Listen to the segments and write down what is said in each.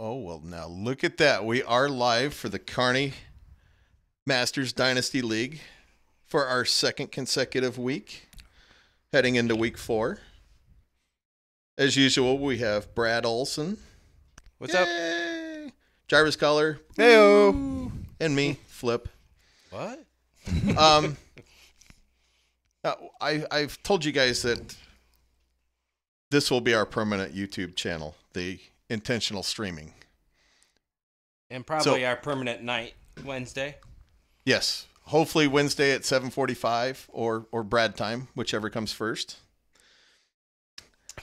Oh, well, now look at that. We are live for the Carney Masters Dynasty League for our second consecutive week, heading into week 4. As usual, we have Brad Olson. What's Yay! Up? Jarvis Collar. Heyo! And me, Flip. What? I've told you guys that this will be our permanent YouTube channel, the intentional streaming. And probably our permanent night, Wednesday. Yes. Hopefully Wednesday at 7:45 or Brad time, whichever comes first.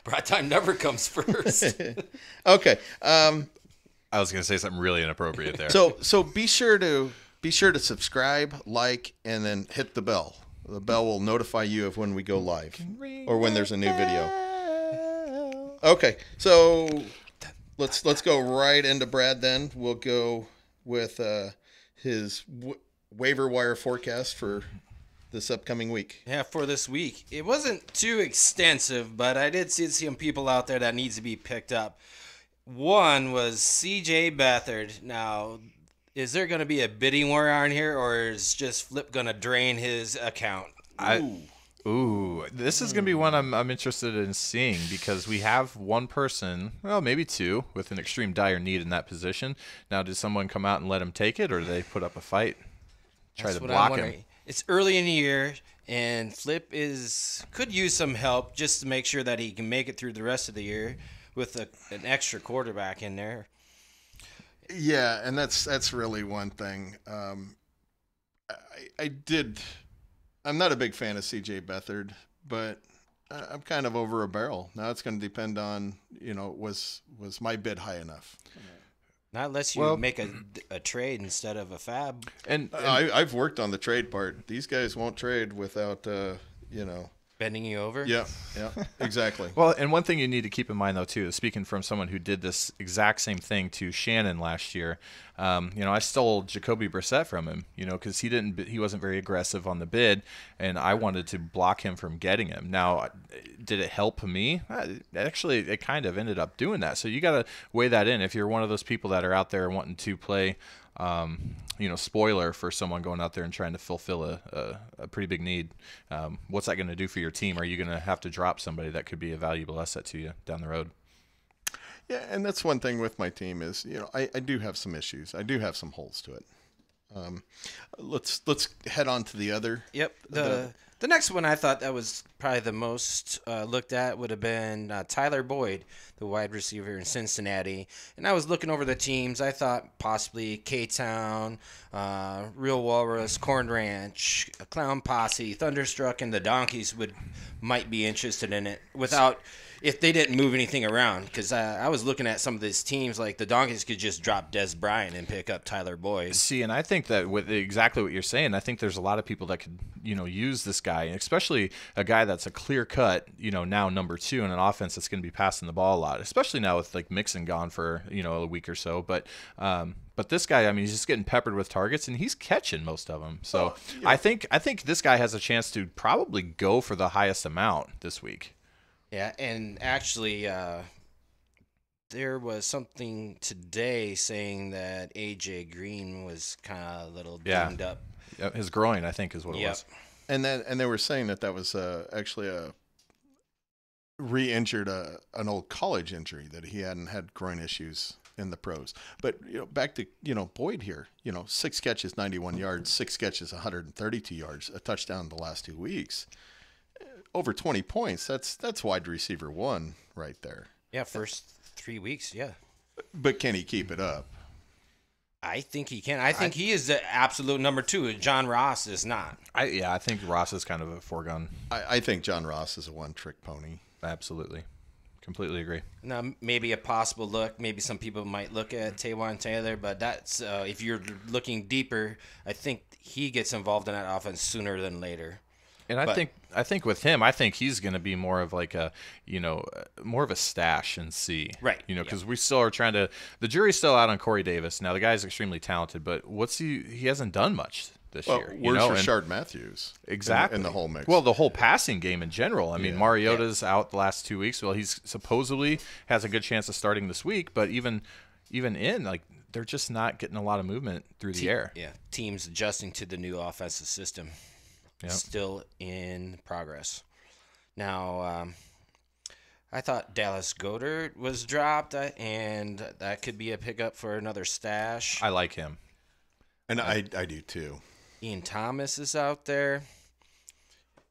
Brad time never comes first. Okay. I was going to say something really inappropriate there. So be sure to subscribe, like, and then hit the bell. The bell will notify you of when we go live or when there's a new video. Okay. So let's go right into Brad then. We'll go with his waiver wire forecast for this upcoming week. Yeah, for this week. It wasn't too extensive, but I did see some people out there that needs to be picked up. One was C.J. Beathard. Now, is there going to be a bidding war on here, or is just Flip going to drain his account? This is going to be one I'm interested in seeing because we have one person, well, maybe two, with an extreme dire need in that position. Now, did someone come out and let him take it, or do they put up a fight, try to block him? It's early in the year, and Flip could use some help just to make sure that he can make it through the rest of the year with an extra quarterback in there. Yeah, and that's really one thing. I'm not a big fan of C.J. Beathard, but I'm kind of over a barrel. Now it's going to depend on, was my bid high enough? Not unless you make a trade instead of a fab. And I've worked on the trade part. These guys won't trade without, bending you over? Yeah, exactly. Well, and one thing you need to keep in mind, though, too, is speaking from someone who did this exact same thing to Shannon last year. I stole Jacoby Brissett from him, because he wasn't very aggressive on the bid, and I wanted to block him from getting him. Now, did it help me? Actually, it kind of ended up doing that. So you got to weigh that in. If you're one of those people that are out there wanting to play spoiler for someone going out there and trying to fulfill a pretty big need. What's that going to do for your team? Are you going to have to drop somebody that could be a valuable asset to you down the road? Yeah, and that's one thing with my team is, I do have some issues. I do have some holes to it. Let's head on to the other. Yep. The next one I thought that was probably the most looked at would have been Tyler Boyd, the wide receiver in Cincinnati. And I was looking over the teams. I thought possibly K-Town, Real Walrus, Corn Ranch, Clown Posse, Thunderstruck, and the Donkeys might be interested in it if they didn't move anything around. Because I was looking at some of these teams, like the Donkeys could just drop Des Bryant and pick up Tyler Boyd. See, and I think that with exactly what you're saying, I think there's a lot of people that could, use this guy, especially a guy that's a clear cut, now number 2 in an offense that's going to be passing the ball a lot, especially now with like Mixon gone for, a week or so. But this guy, he's just getting peppered with targets and he's catching most of them. So yeah. I think this guy has a chance to probably go for the highest amount this week. Yeah, and actually, there was something today saying that A.J. Green was kind of a little dinged up. Yeah, his groin, I think, is what it was. And they were saying that was actually a re-injured an old college injury, that he hadn't had groin issues in the pros. But back to Boyd here, 6 catches, 91 yards, 6 catches, 132 yards, a touchdown the last 2 weeks. Over 20 points, that's wide receiver 1 right there. Yeah, first 3 weeks, yeah. But can he keep it up? I think he can. I think he is the absolute number 2. John Ross is not. I think Ross is kind of a foregone. I think John Ross is a one-trick pony. Absolutely. Completely agree. Now, maybe a possible look. Maybe some people might look at Taywan Taylor, but that's if you're looking deeper, I think he gets involved in that offense sooner than later. And I think with him, I think he's going to be more of like a, more of a stash and see. Right. Because we still are trying to – the jury's still out on Corey Davis. Now, the guy's extremely talented, but he hasn't done much this year. Where's Rashard Matthews? Exactly. In the whole mix. Well, the whole passing game in general. I mean, Mariota's out the last 2 weeks. Well, he's supposedly has a good chance of starting this week, but even – even in, like, they're just not getting a lot of movement through the air. Yeah, teams adjusting to the new offensive system. Yep. Still in progress. Now, I thought Dallas Goedert was dropped, and that could be a pickup for another stash. I like him. And I do too. Ian Thomas is out there.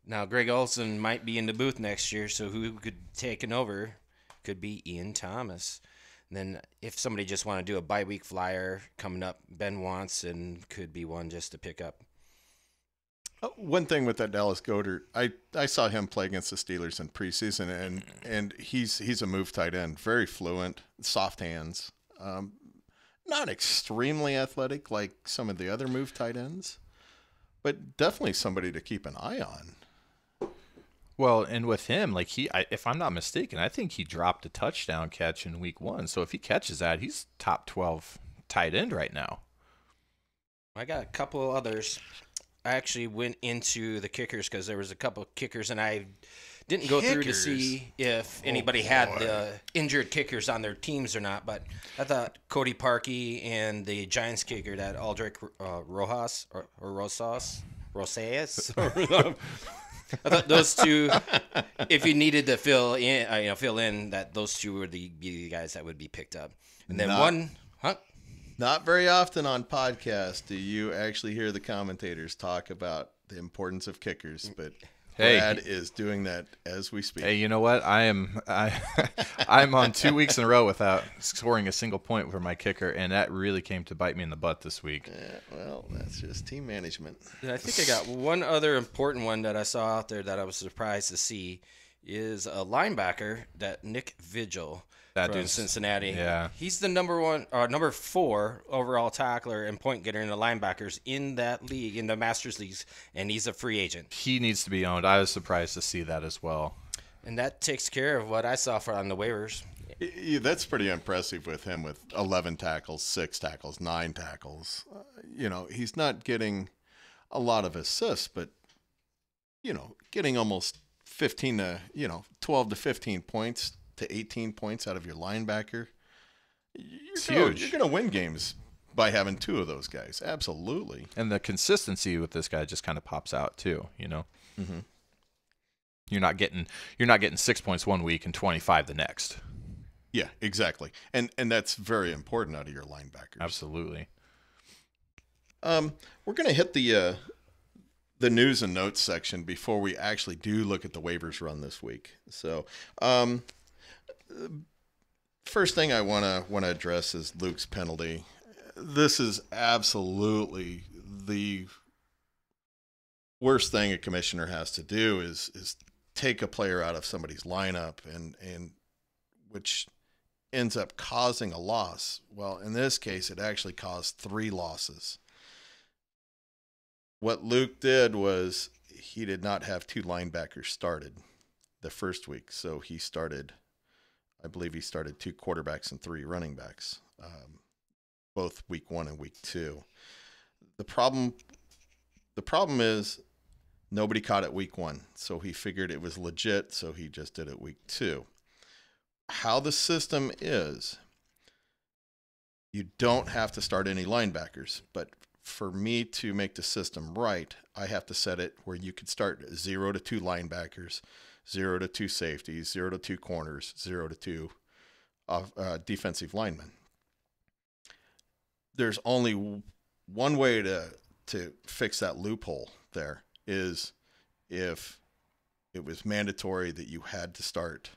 Now, Greg Olsen might be in the booth next year, so who could take it over could be Ian Thomas. And then if somebody just want to do a bye-week flyer coming up, Ben Watson could be one just to pick up. One thing with that Dallas Goedert, I saw him play against the Steelers in preseason, and he's a move tight end, very fluent, soft hands, not extremely athletic like some of the other move tight ends, but definitely somebody to keep an eye on. Well, and with him, like if I'm not mistaken, I think he dropped a touchdown catch in week 1. So if he catches that, he's top 12 tight end right now. I got a couple others. I actually went into the kickers because there was a couple of kickers, and I didn't go through to see if anybody had the injured kickers on their teams or not. But I thought Cody Parkey and the Giants kicker, that Aldrich Rosas. I thought those two, if you needed to fill in, that those two would be the guys that would be picked up. And then Not very often on podcasts do you actually hear the commentators talk about the importance of kickers, but Brad is doing that as we speak. Hey, you know what? I'm on 2 weeks in a row without scoring a single point for my kicker, and that really came to bite me in the butt this week. Yeah, well, that's just team management. And I think I got one other important one that I saw out there that I was surprised to see is a linebacker, that Nick Vigil. That from dude's Cincinnati. Yeah. He's the number 4 overall tackler and point getter in the linebackers in that league, in the Masters leagues, and he's a free agent. He needs to be owned. I was surprised to see that as well. And that takes care of what I saw on the waivers. Yeah, that's pretty impressive with him, with 11 tackles, 6 tackles, 9 tackles. He's not getting a lot of assists, but, getting almost 12 to 15 points to 18 points out of your linebacker. It's huge. You're going to win games by having 2 of those guys. Absolutely. And the consistency with this guy just kind of pops out too, Mm-hmm. You're not getting 6 points one week and 25 the next. Yeah, exactly. And that's very important out of your linebackers. Absolutely. We're going to hit the news and notes section before we actually do look at the waivers run this week. So, first thing I want to address is Luke's penalty. This is absolutely the worst thing a commissioner has to do is take a player out of somebody's lineup and which ends up causing a loss. Well, in this case, it actually caused 3 losses. What Luke did was he did not have 2 linebackers started the first week, so I believe he started 2 quarterbacks and 3 running backs, both week 1 and week 2. The problem is nobody caught it week 1, so he figured it was legit, so he just did it week 2. How the system is, you don't have to start any linebackers, but for me to make the system right, I have to set it where you could start 0 to 2 linebackers, 0 to 2 safeties, 0 to 2 corners, 0 to 2 defensive linemen. There's only one way to fix that loophole there, is if it was mandatory that you had to start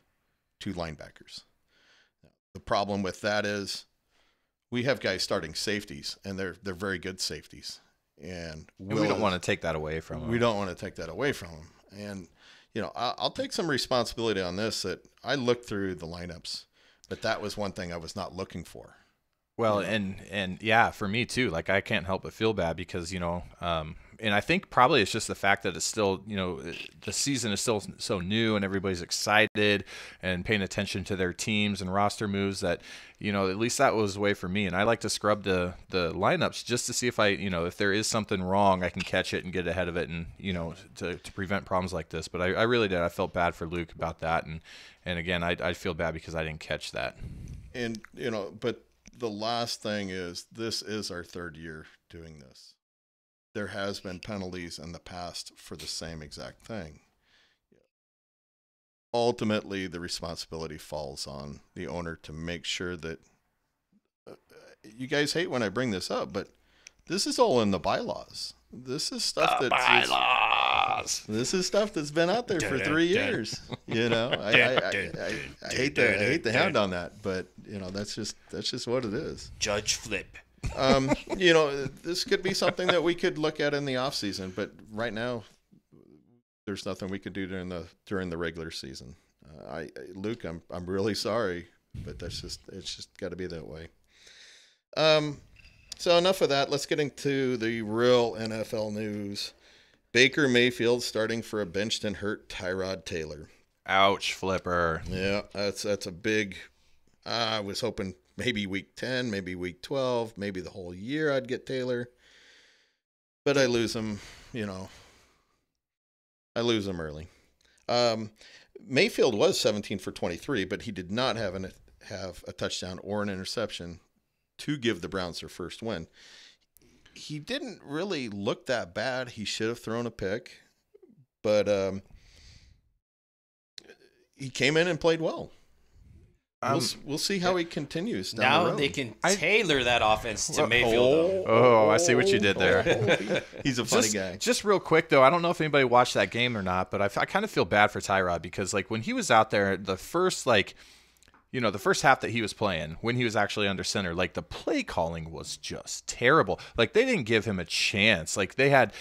2 linebackers. The problem with that is we have guys starting safeties, and they're very good safeties. And we don't want to take that away from them. We don't want to take that away from them. And, I'll take some responsibility on this, that I looked through the lineups, but that was one thing I was not looking for. Well, and yeah, for me too. Like, I can't help but feel bad because, and I think probably it's just the fact that it's still, the season is still so new and everybody's excited and paying attention to their teams and roster moves that, at least that was the way for me. And I like to scrub the lineups just to see if if there is something wrong, I can catch it and get ahead of it and, to prevent problems like this. But I really did. I felt bad for Luke about that. And again, I feel bad because I didn't catch that. And, but the last thing is, this is our third year doing this. There has been penalties in the past for the same exact thing. Ultimately, the responsibility falls on the owner to make sure that you guys hate when I bring this up, but this is all in the bylaws. This is stuff bylaws. This is stuff that's been out there for 3 years. You know, I hate the hound on that, but you know, that's just what it is. Judge Flip. You know, this could be something that we could look at in the off season, but right now, there's nothing we could do during the regular season. Luke, I'm really sorry, but it's just got to be that way. So enough of that. Let's get into the real NFL news. Baker Mayfield starting for a benched and hurt Tyrod Taylor. Ouch, Flipper. Yeah, that's a big. I was hoping maybe week 10, maybe week 12, maybe the whole year I'd get Taylor, but I lose him. You know, I lose him early. Mayfield was 17 for 23, but he did not have a touchdown or an interception to give the Browns their first win. He didn't really look that bad. He should have thrown a pick, but he came in and played well. We'll see how he continues down the road. Now they can tailor that offense to Mayfield. Oh, I see what you did there. He's a funny guy. Just real quick, though, I don't know if anybody watched that game or not, but I kind of feel bad for Tyrod because, like, when he was out there, the first half that he was playing, when he was actually under center, like, the play calling was just terrible. Like, they didn't give him a chance. Like, they had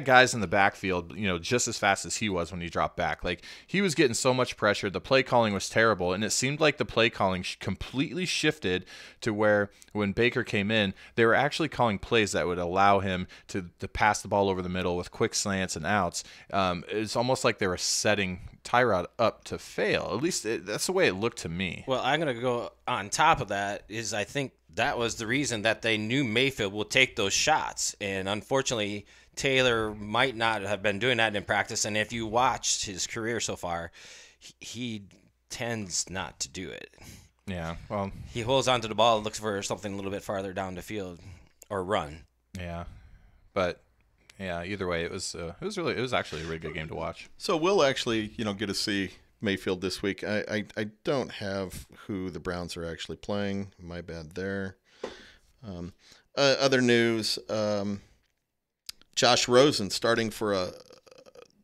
guys in the backfield, you know, just as fast as he was when he dropped back. Like, he was getting so much pressure. The play calling was terrible, and it seemed like the play calling completely shifted to where when Baker came in, they were actually calling plays that would allow him to pass the ball over the middle with quick slants and outs. It's almost like they were setting Tyrod up to fail. At least that's the way it looked to me. Well, I'm going to go on top of that is I think that was the reason that they knew Mayfield will take those shots. And unfortunately, Taylor might not have been doing that in practice. And if you watched his career so far, he tends not to do it. Yeah, well, he holds onto the ball and looks for something a little bit farther down the field or run. Yeah, but yeah, either way, it was actually a really good game to watch. So we'll actually, you know, get to see Mayfield this week. I don't have who the Browns are actually playing. My bad there. Other news: Josh Rosen starting for a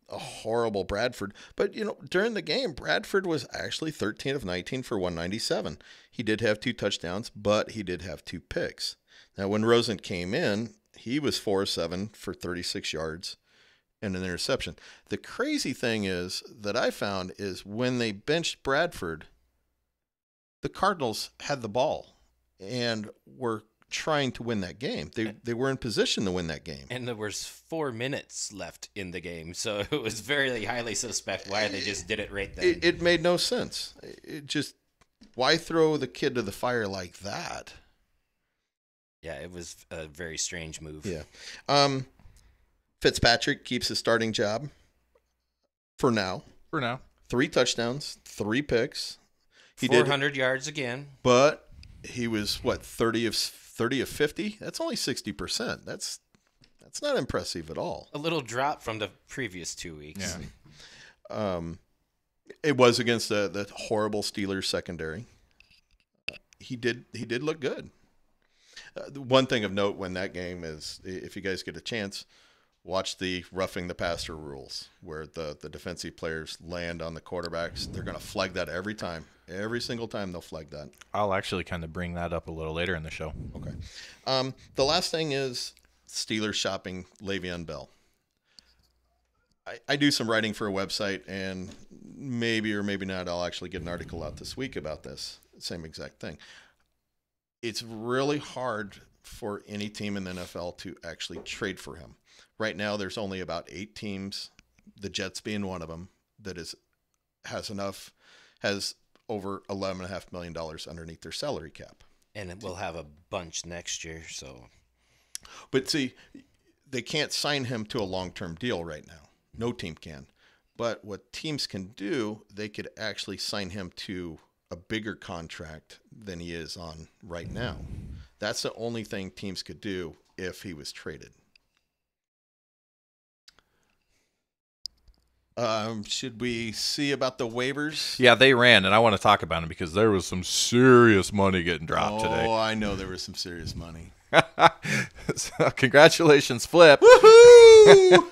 horrible Bradford. But, you know, during the game, Bradford was actually 13 of 19 for 197. He did have 2 touchdowns, but he did have 2 picks. Now, when Rosen came in, he was 4 of 7 for 36 yards and an interception. The crazy thing is that I found is when they benched Bradford, the Cardinals had the ball and were trying to win that game. They were in position to win that game. And there was 4 minutes left in the game, so it was very highly suspect why they just did it right then. It made no sense. It just, why throw the kid to the fire like that? Yeah, it was a very strange move. Yeah. Fitzpatrick keeps his starting job for now. 3 touchdowns, 3 picks. He 400 yards again. But he was, 30 of 50? That's only 60%. That's not impressive at all. A little drop from the previous 2 weeks. Yeah. It was against the horrible Steelers secondary. He did look good. One thing of note when that game is, if you guys get a chance, watch the roughing the passer rules where the defensive players land on the quarterbacks. They're going to flag that every time. Every single time they'll flag that. I'll actually kind of bring that up a little later in the show. Okay. The last thing is Steelers shopping Le'Veon Bell. I do some writing for a website, and maybe or maybe not I'll actually get an article out this week about this. Same exact thing. It's really hard for any team in the NFL to actually trade for him. Right now, there's only about 8 teams, the Jets being one of them, that has over $11.5 million underneath their salary cap. And we'll have a bunch next year. So, but see, they can't sign him to a long-term deal right now. No team can. But what teams can do, they could actually sign him to a bigger contract than he is on right now. That's the only thing teams could do if he was traded. Should we see about the waivers? Yeah, they ran, and I want to talk about them because there was some serious money getting dropped today. Oh, I know there was some serious money. So, congratulations, Flip. Woohoo!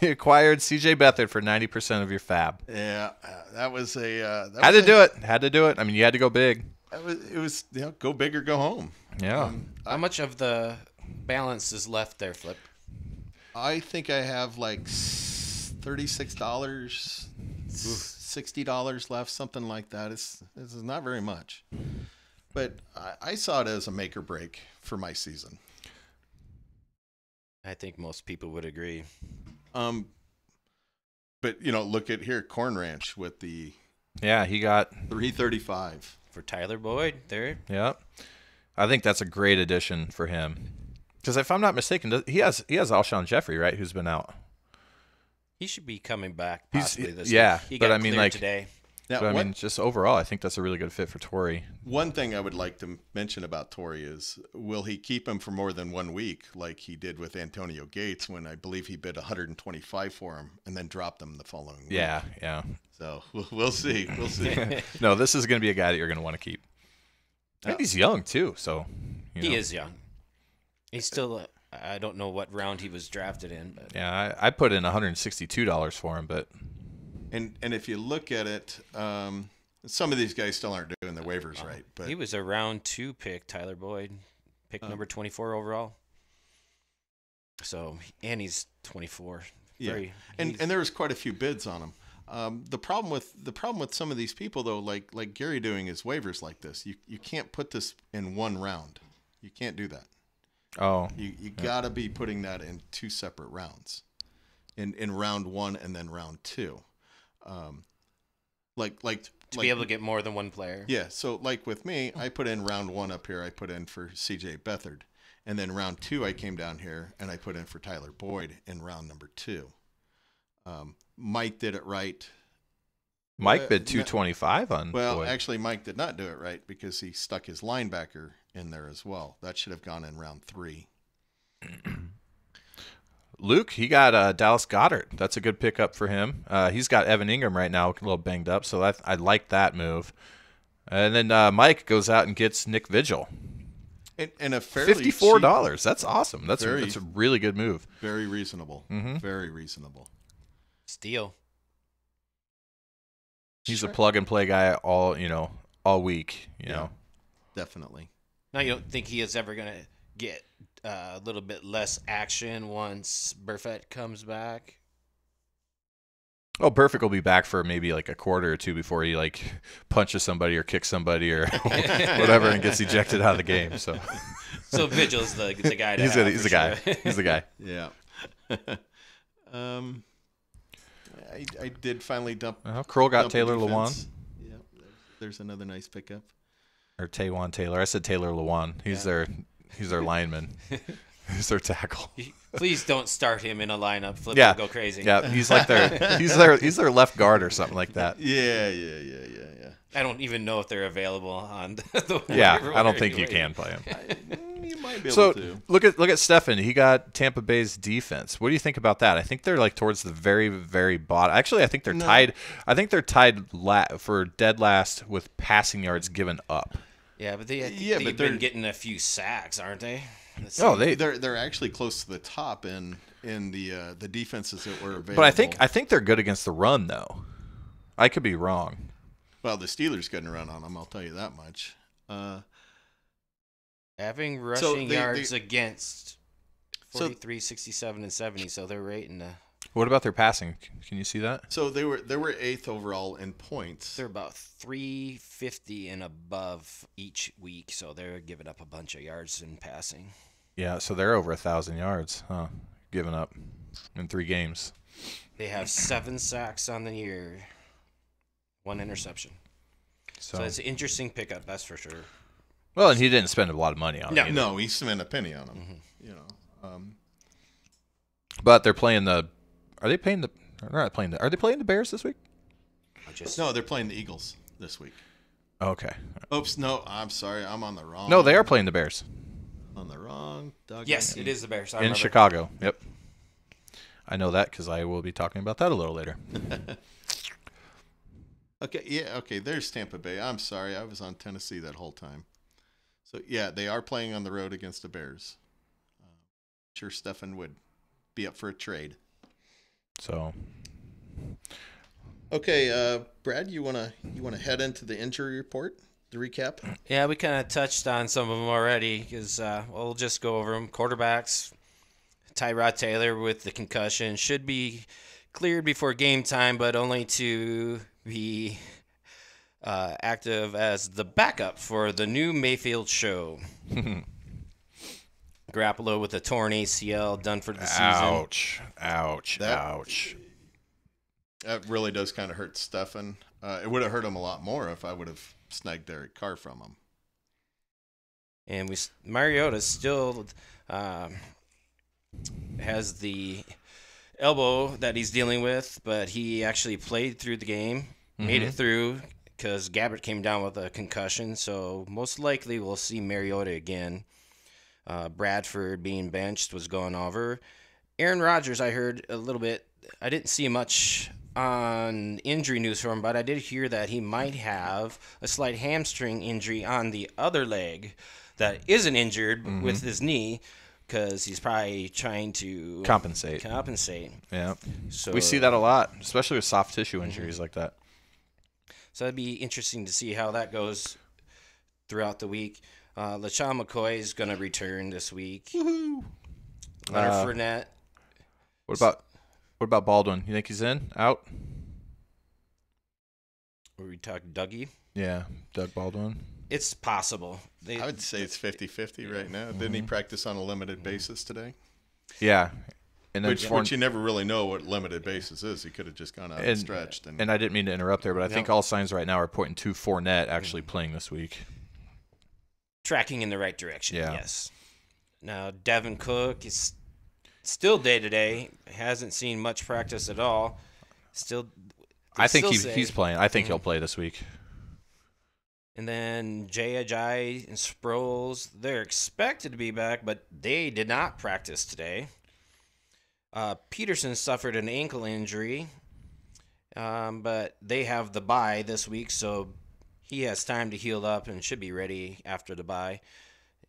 You acquired C.J. Beathard for 90% of your fab. Yeah, that was a... Had to do it. Had to do it. I mean, you had to go big. It was go big or go home. Yeah. How much of the balance is left there, Flip? I think I have like $36, $60 left, something like that. This is not very much. But I saw it as a make or break for my season. I think most people would agree. But, look at here, Corn Ranch with the... Yeah, he got... $335. For Tyler Boyd, there. Yeah. I think that's a great addition for him. Because if I'm not mistaken, he has Alshon Jeffrey, right, who's been out. He should be coming back possibly this yeah, week. He but got I mean, cleared like today. Now, but I mean, just overall, I think that's a really good fit for Torrey. One thing I would like to mention about Torrey is, will he keep him for more than 1 week like he did with Antonio Gates when I believe he bid $125 for him and then dropped him the following week? Yeah, yeah. So we'll see. We'll see. No, this is going to be a guy that you're going to want to keep. And he's young, too, so. He is young. He's still, I don't know what round he was drafted in. But. Yeah, I put in $162 for him, but. And if you look at it, some of these guys still aren't doing their waivers right. But he was a round 2 pick, Tyler Boyd, pick number 24 overall. So, and he's 24. Yeah, and there was quite a few bids on him. The problem with some of these people though, like Gary doing his waivers like this, you can't put this in one round. You can't do that. Oh, you gotta be putting that in 2 separate rounds, in round 1 and then round 2. Like to be able to get more than one player. Yeah, so like with me, I put in round 1 up here. I put in for C.J. Beathard, and then round 2 I came down here and I put in for Tyler Boyd in round number 2. Mike did it right. Mike bid $225 on Boyd. Actually, Mike did not do it right because he stuck his linebacker in there as well. That should have gone in round 3. Luke, he got Dallas Goedert. That's a good pickup for him. He's got Evan Ingram right now, a little banged up, so I like that move. And then Mike goes out and gets Nick Vigil. And a fairly $54. Cheap, that's awesome. That's a really good move. Very reasonable. Mm-hmm. Very reasonable. Steal. He's a plug and play guy all week. You know, definitely. Now you don't think he is ever gonna get a little bit less action once Burfett comes back? Oh, Burfict will be back for maybe like a quarter or 2 before he like punches somebody or kicks somebody or whatever and gets ejected out of the game. So Vigil's the guy. He's the guy. He's the guy. Yeah. I did finally dump. Kroll got Taylor Lewan. Yeah, there's another nice pickup. Or Taywan Taylor. I said Taylor Lewan. He's their lineman. He's their tackle. Please don't start him in a lineup. Flip will go crazy. Yeah, he's like he's their left guard or something like that. Yeah. I don't even know if they're available on the Yeah, I don't think you can play him. You might be able to. Look at Stefan. He got Tampa Bay's defense. What do you think about that? I think they're like towards the very, very bottom. Actually, I think they're tied. I think they're tied for dead last with passing yards given up. Yeah, but they've been getting a few sacks, aren't they? They're actually close to the top in the defenses that were available. But I think they're good against the run though. I could be wrong. Well, the Steelers couldn't run on them. I'll tell you that much. Having rushing yards against 43, 67, and 70, so they're rating. What about their passing? Can you see that? So they were 8th overall in points. They're about 350 and above each week, so they're giving up a bunch of yards in passing. Yeah, so they're over 1,000 yards, given up in 3 games. They have 7 sacks on the year, 1 interception. So it's an interesting pickup, that's for sure. Well, and he didn't spend a lot of money on it. No, he spent a penny on him. Mm-hmm. But they're playing the. Are they playing the? They're not playing the. Are they playing the Bears this week? No, they're playing the Eagles. this week. Okay. Oops, no, I'm sorry. I'm on the wrong. No, they are playing the Bears. On the wrong. Yes, it is the Bears. I in remember. Chicago. Yep. I know that because I will be talking about that a little later. Okay, yeah, okay. There's Tampa Bay. I'm sorry. I was on Tennessee that whole time. So, yeah, they are playing on the road against the Bears. Sure, Stefan would be up for a trade. So, okay, Brad, you wanna head into the injury report, the recap? Yeah, we kind of touched on some of them already because we'll just go over them. Quarterbacks, Tyrod Taylor with the concussion should be cleared before game time, but only to be active as the backup for the new Mayfield show. Garoppolo with a torn ACL, done for the season. ouch. That really does kind of hurt Stefan. It would have hurt him a lot more if I would have snagged Derek Carr from him. And Mariota still has the elbow that he's dealing with, but he actually played through the game, made it through because Gabbert came down with a concussion. So most likely we'll see Mariota again. Bradford being benched was going over. Aaron Rodgers, I heard a little bit. I didn't see much on injury news for him, but I did hear that he might have a slight hamstring injury on the other leg that isn't injured with his knee because he's probably trying to Compensate. Yeah. So We see that a lot, especially with soft tissue injuries like that. So it'd be interesting to see how that goes throughout the week. LaShawn McCoy is going to return this week. Woohoo! Leonard Fournette. What about Baldwin? You think he's in? Out? Were we talking Dougie? Yeah, Doug Baldwin. It's possible. I would say it's 50-50 right now. Didn't he practice on a limited basis today? Yeah. And then Which you never really know what limited basis is. He could have just gone out and stretched. And I didn't mean to interrupt there, but I think all signs right now are pointing to Fournette actually playing this week. Tracking in the right direction, Yeah. yes. Now, Devin Cook is still day-to-day. Hasn't seen much practice at all. I think he's playing. I think he'll play this week. And then Jay Ajayi and Sproles, they're expected to be back, but they did not practice today. Peterson suffered an ankle injury, but they have the bye this week, so he has time to heal up and should be ready after the bye.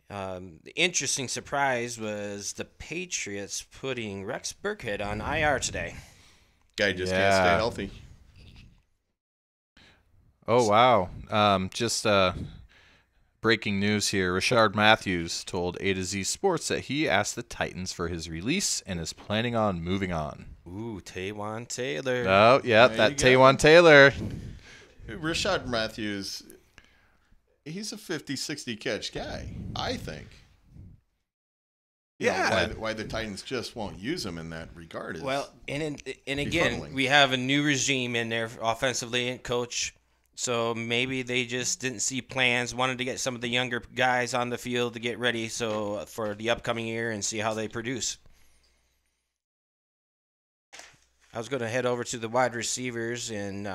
The interesting surprise was the Patriots putting Rex Burkhead on IR today. Guy just can't stay healthy. Oh, wow. Just breaking news here. Rashard Matthews told A to Z Sports that he asked the Titans for his release and is planning on moving on. Ooh, Taywan Taylor. Oh, yeah, There that you go. Taywan Taylor. Rashard Matthews, he's a 50-60 catch guy, I think. You know, why the Titans just won't use him in that regard is Well, and again, befuddling. we have a new regime in there offensively, coach. So maybe they just didn't see plans, wanted to get some of the younger guys on the field to get ready for the upcoming year and see how they produce. I was going to head over to the wide receivers, and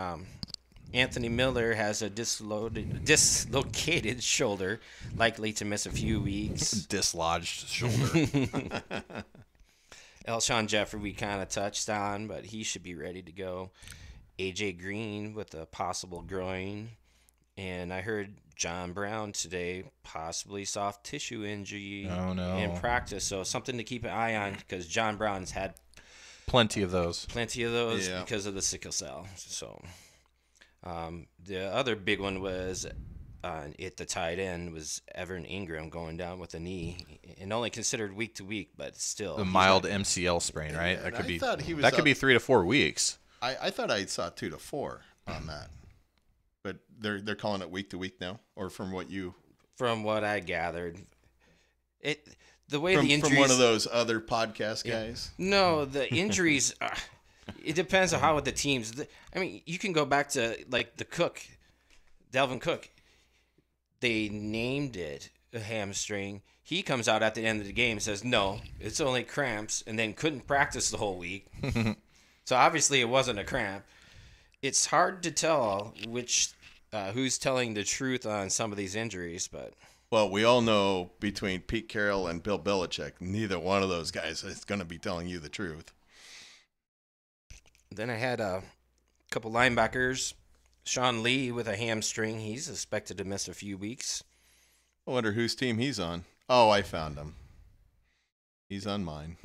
Anthony Miller has a dislocated shoulder, likely to miss a few weeks. Dislodged shoulder. Alshon Jeffrey we kind of touched on, but he should be ready to go. AJ Green with a possible groin. And I heard John Brown today, possibly soft tissue injury in practice. So something to keep an eye on because John Brown's had Plenty of those because of the sickle cell. So the other big one was at the tight end was Evan Ingram going down with a knee, and only considered week to week, but still The mild MCL sprain, right? Yeah, That could I be thought he was that could up- be 3 to 4 weeks. I thought I saw 2 to 4 on that, but they're calling it week to week now, or from what you from what I gathered. The way from the injuries one of those other podcast guys. No, the injuries. It depends on how the teams. I mean, you can go back to like Delvin Cook. They named it a hamstring. He comes out at the end of the game and says, "No, it's only cramps," and then couldn't practice the whole week. So obviously, it wasn't a cramp. It's hard to tell which who's telling the truth on some of these injuries, but Well, we all know between Pete Carroll and Bill Belichick, neither one of those guys is going to be telling you the truth. then I had a couple linebackers. Sean Lee with a hamstring. He's expected to miss a few weeks. I wonder whose team he's on. Oh, I found him. He's on mine.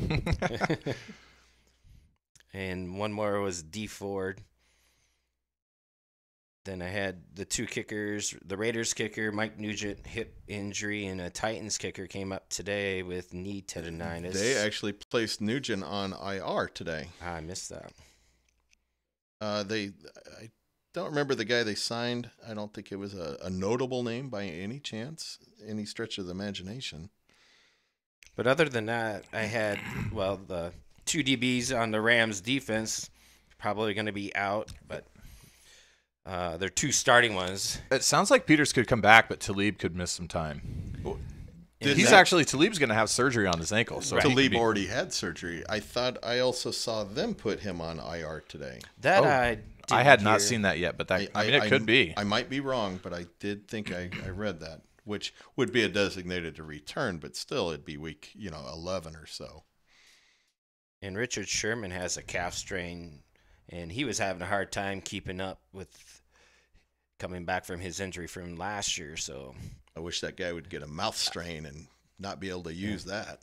And one more was D Ford. Then I had the two kickers, the Raiders kicker, Mike Nugent, hip injury, and a Titans kicker came up today with knee tendonitis. They actually placed Nugent on IR today. I missed that. I don't remember the guy they signed. I don't think it was a notable name by any chance, any stretch of the imagination. But other than that, I had, the two DBs on the Rams defense probably going to be out, but they're two starting ones. It sounds like Peters could come back, but Talib could miss some time. Talib's going to have surgery on his ankle. So Talib already had surgery. I also saw them put him on IR today. I had not seen that yet, but it could be. I might be wrong, but I did think I read that, which would be a designated to return, but still it'd be week 11 or so. And Richard Sherman has a calf strain, and he was having a hard time keeping up with coming back from his injury from last year. So I wish that guy would get a mouth strain and not be able to use that.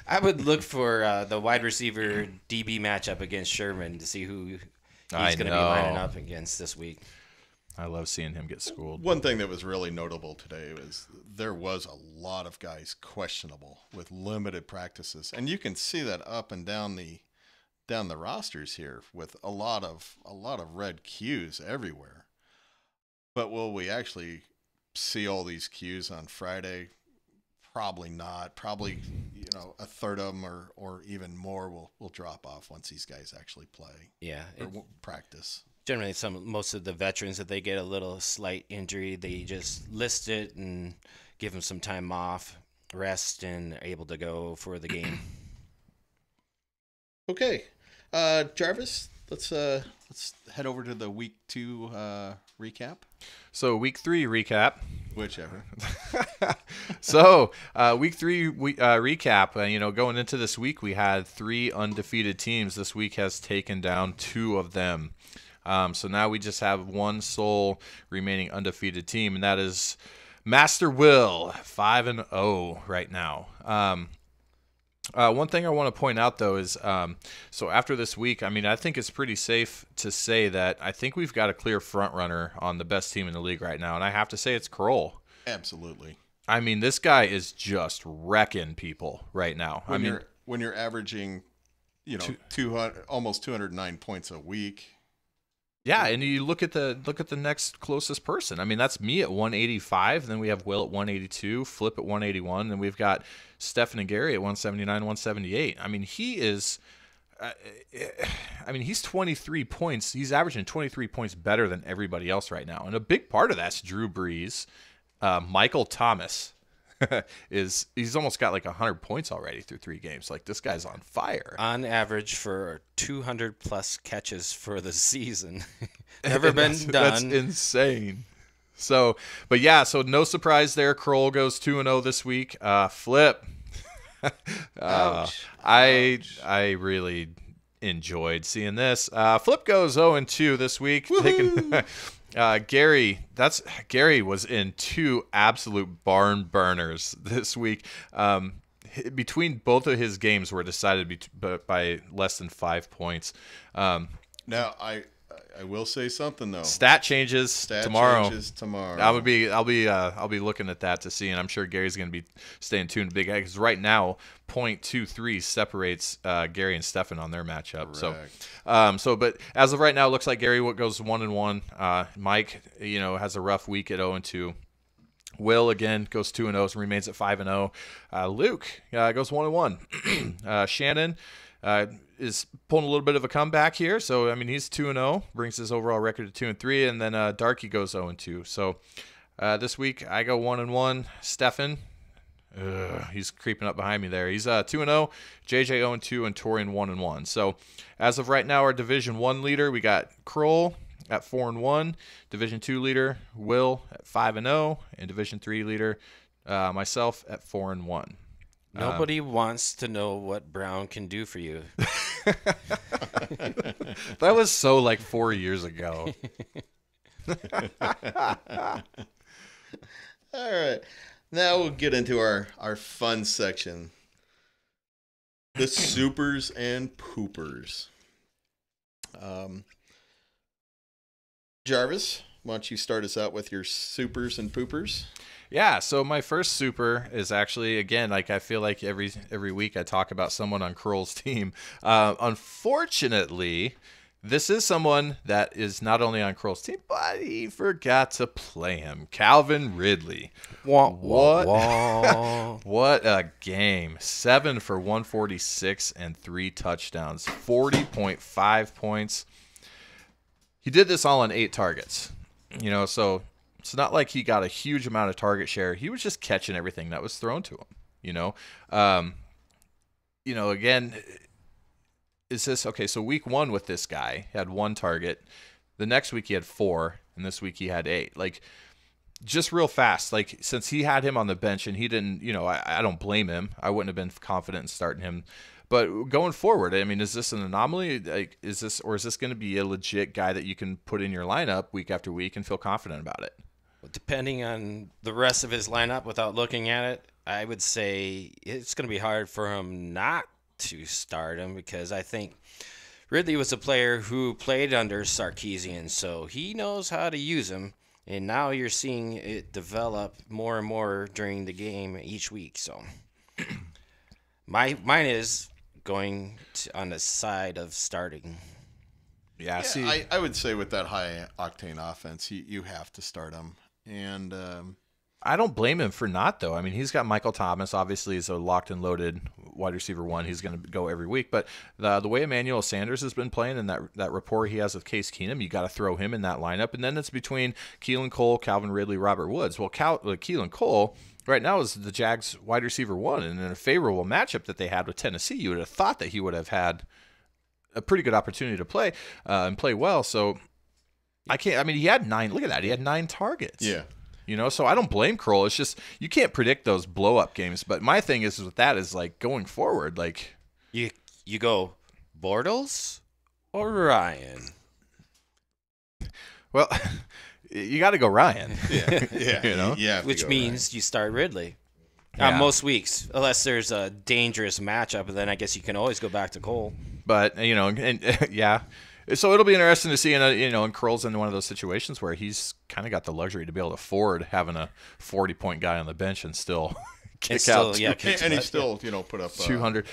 I would look for the wide receiver DB matchup against Sherman to see who he's going to be lining up against this week. I love seeing him get schooled. One thing that was really notable today was there was a lot of guys questionable with limited practices, and you can see that up and down the rosters here with a lot of red Qs everywhere. But will we actually see all these Qs on Friday? Probably not. Probably a third of them or even more will drop off once these guys actually play. Yeah, or practice. Generally, most of the veterans, if they get a little slight injury, they just list it and give them some time off, rest, and are able to go for the game. Okay, Jarvis, let's head over to the week 2 recap. So week 3 recap. Whichever. So week 3 recap. Going into this week, we had 3 undefeated teams. This week has taken down 2 of them. So now we just have one sole remaining undefeated team, and that is Master Will, 5-0 right now. One thing I want to point out, though, is so after this week, I think it's pretty safe to say that I think we've got a clear front runner on the best team in the league right now, and I have to say it's Kroll. Absolutely. This guy is just wrecking people right now. When you're averaging, 200, almost 209 points a week. Yeah, and you look at the next closest person. That's me at 185. Then we have Will at 182, Flip at 181, and we've got Stefan and Gary at 179, 178. He is. He's 23 points. He's averaging 23 points better than everybody else right now, and a big part of that's Drew Brees, Michael Thomas. He's almost got like 100 points already through 3 games. Like, this guy's on fire. On average for 200 plus catches for the season. Never been done. That's insane. So no surprise there. Kroll goes 2-0 this week. Flip. I really enjoyed seeing this. Flip goes 0-2 this week. Gary was in 2 absolute barn burners this week. Between both of his games were decided by less than 5 points. Now I will say something though. Stat changes tomorrow. I'll be looking at that to see, and I'm sure Gary's going to be staying tuned to Big Ag because right now 0.23 separates Gary and Stefan on their matchup. Correct. But as of right now, it looks like Gary goes 1-1. Mike, has a rough week at 0-2. Will again goes 2-0, so remains at 5-0. Luke goes 1-1. Shannon is pulling a little bit of a comeback here. So, he's 2-0, brings his overall record to 2-3, and then Darky goes 0-2. So, this week I go 1-1. Stefan, he's creeping up behind me there. He's 2-0, JJ 0-2, and Torian 1-1. So, as of right now, our Division 1 leader, we got Kroll at 4-1. Division 2 leader Will at 5-0, and Division 3 leader myself at 4-1. Nobody wants to know what Brown can do for you. That was so like 4 years ago. All right. Now we'll get into our fun section. The supers and poopers. Jarvis, why don't you start us out with your supers and poopers? Yeah, so my first super is actually, again, like I feel like every week I talk about someone on Kroll's team. Unfortunately, this is someone that is not only on Kroll's team, but he forgot to play him. Calvin Ridley. What a game. 7 for 146 and 3 touchdowns. 40.5 points. He did this all on 8 targets. So it's not like he got a huge amount of target share. He was just catching everything that was thrown to him, again, is this okay? So week 1 with this guy, he had 1 target. The next week he had 4, and this week he had 8. Like, just real fast. Like, since he had him on the bench and he didn't, I don't blame him. I wouldn't have been confident in starting him. But going forward, I mean, is this an anomaly? Like, is this going to be a legit guy that you can put in your lineup week after week and feel confident about it? Depending on the rest of his lineup, without looking at it, I would say it's going to be hard for him not to start him, because I think Ridley was a player who played under Sarkisian, so he knows how to use him. And now you're seeing it develop more and more during the game each week. So mine is going on the side of starting. Yeah, I would say with that high octane offense, you have to start him. And I don't blame him for not, though. I mean, he's got Michael Thomas. Obviously, he's a locked and loaded wide receiver 1. He's going to go every week. But the way Emmanuel Sanders has been playing and that rapport he has with Case Keenum, you got to throw him in that lineup. And then it's between Keelan Cole, Calvin Ridley, Robert Woods. Well, Keelan Cole right now is the Jags wide receiver 1. And in a favorable matchup that they had with Tennessee, you would have thought that he would have had a pretty good opportunity to play and play well. So he had 9. Look at that. He had 9 targets. Yeah. So I don't blame Kroll. It's just you can't predict those blow-up games. But my thing is with that is, like, going forward, like... You go Bortles or Ryan? Well, you got to go Ryan. Yeah. Yeah. Which means you start Ridley. Yeah. Most weeks, unless there's a dangerous matchup, and then I guess you can always go back to Cole. But, yeah. So it'll be interesting to see, and Kroll's in one of those situations where he's kind of got the luxury to be able to afford having a 40-point guy on the bench and still kick out. And he still, put up 200.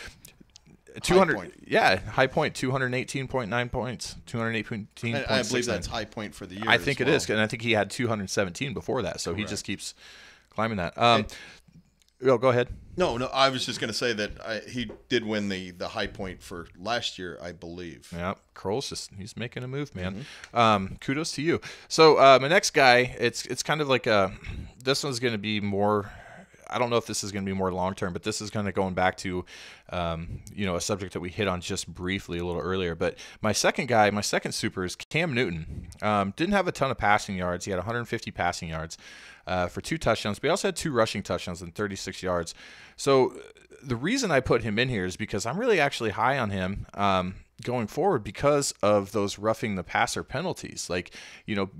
High point, 218.9 points, 218.6. I believe that's high point for the year. I think it is, and I think he had 217 before that, so Correct. He just keeps climbing that. Go ahead. No, I was just going to say that he did win the high point for last year, I believe. Yeah, Kroll's he's making a move, man. Mm-hmm. Kudos to you. So my next guy, it's kind of like this one's going to be more. I don't know if this is going to be more long term, but this is kind of going back to, a subject that we hit on just briefly a little earlier. But my second super is Cam Newton. Didn't have a ton of passing yards. He had 150 passing yards for 2 touchdowns, but he also had 2 rushing touchdowns and 36 yards. So the reason I put him in here is because I'm really actually high on him going forward because of those roughing the passer penalties. Like,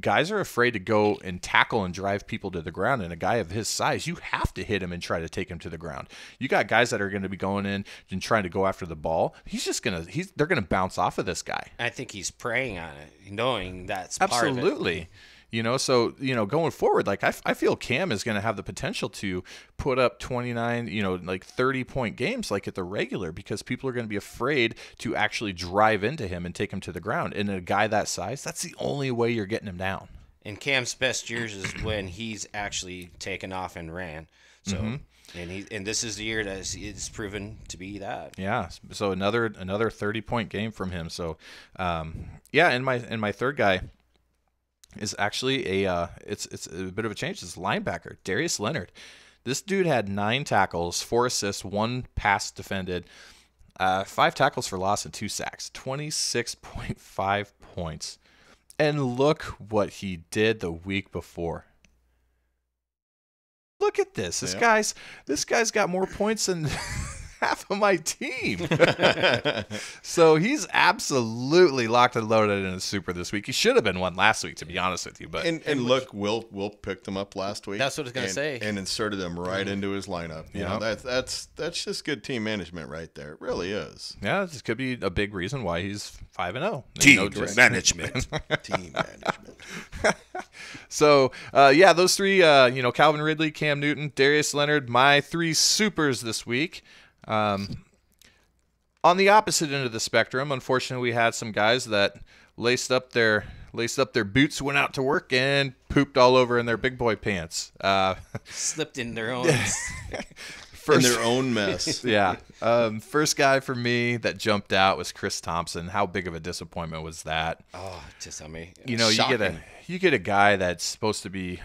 guys are afraid to go and tackle and drive people to the ground, and a guy of his size, you have to hit him and try to take him to the ground. You got guys that are going to be going in and trying to go after the ball. They're going to bounce off of this guy. I think he's preying on it, knowing that's absolutely. Part of it. Going forward, like I feel Cam is going to have the potential to put up 29, 30-point games like at the regular, because people are going to be afraid to actually drive into him and take him to the ground. And a guy that size, that's the only way you're getting him down. And Cam's best years is when he's actually taken off and ran. So, and this is the year that it's proven to be that. Yeah. So another 30-point game from him. So, and my third guy is actually it's a bit of a change. It's linebacker, Darius Leonard. This dude had 9 tackles, 4 assists, 1 pass defended, 5 tackles for loss and 2 sacks, 26.5 points. And look what he did the week before. Look at this. This guy's got more points than half of my team. So he's absolutely locked and loaded in a super this week. He should have been one last week, to be honest with you. But and look, Will picked them up last week. That's what I was gonna say. And inserted them right into his lineup. You know, that's just good team management right there. It really is. Yeah, this could be a big reason why he's 5-0. Team management. Team management. So, those three, Calvin Ridley, Cam Newton, Darius Leonard, my three supers this week. On the opposite end of the spectrum, unfortunately, we had some guys that laced up their boots, went out to work, and pooped all over in their big boy pants. Slipped in their own. In their own mess. Yeah. First guy for me that jumped out was Chris Thompson. How big of a disappointment was that? Oh, just tell me. You get a guy that's supposed to be,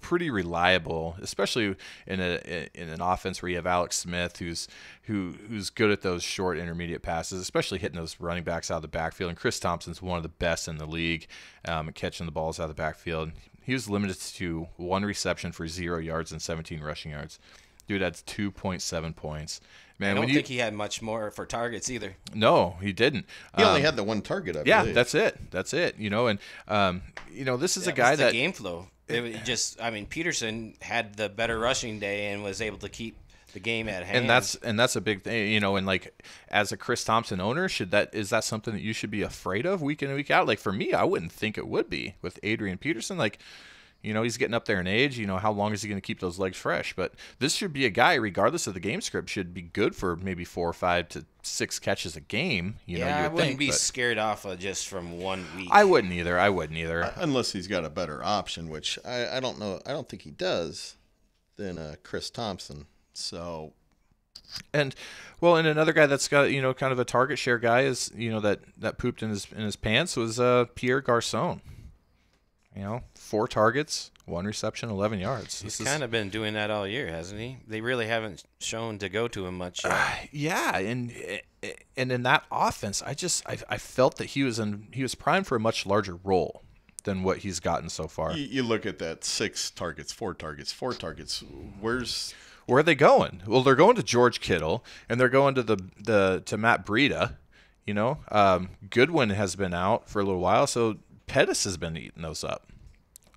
pretty reliable, especially in an offense where you have Alex Smith, who's good at those short intermediate passes, especially hitting those running backs out of the backfield. And Chris Thompson's one of the best in the league at catching the balls out of the backfield. He was limited to 1 reception for 0 yards and 17 rushing yards. Dude, that's 2.7 points. Man, I don't think he had much more for targets either. No, he didn't. He only had the one target, I believe. Yeah, that's it. This is a guy was the that game flow. It was just, Peterson had the better rushing day and was able to keep the game at hand. And that's a big thing, and like as a Chris Thompson owner, is that something that you should be afraid of week in and week out? Like for me, I wouldn't think it would be with Adrian Peterson. Like, he's getting up there in age. How long is he going to keep those legs fresh? But this should be a guy, regardless of the game script, should be good for maybe 4 or 5 to 6 catches a game. I wouldn't be scared off of just from 1 week. I wouldn't either. Unless he's got a better option, which I don't know. I don't think he does, than Chris Thompson. So, and another guy that's got kind of a target share guy is that pooped in his pants was Pierre Garçon. 4 targets, 1 reception, 11 yards. He's kind of been doing that all year, hasn't he? They really haven't shown to go to him much yet. And in that offense, I felt that he was primed for a much larger role than what he's gotten so far. You look at that 6 targets, 4 targets, 4 targets. Where are they going? Well, they're going to George Kittle, and they're going to Matt Breida. Goodwin has been out for a little while, so Pettis has been eating those up.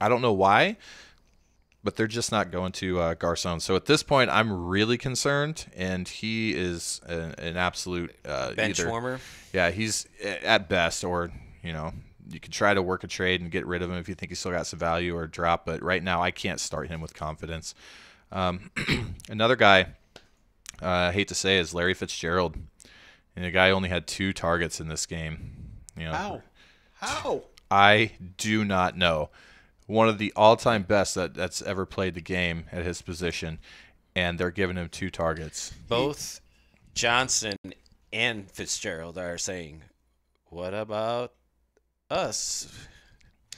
I don't know why, but they're just not going to Garçon. So at this point, I'm really concerned, and he is an absolute bench warmer. Yeah, he's at best, or you could try to work a trade and get rid of him if you think he's still got some value or drop. But right now, I can't start him with confidence. Another guy, I hate to say, is Larry Fitzgerald, and the guy only had 2 targets in this game. How? I do not know. One of the all-time best that's ever played the game at his position, and they're giving him 2 targets. Both Johnson and Fitzgerald are saying, what about us?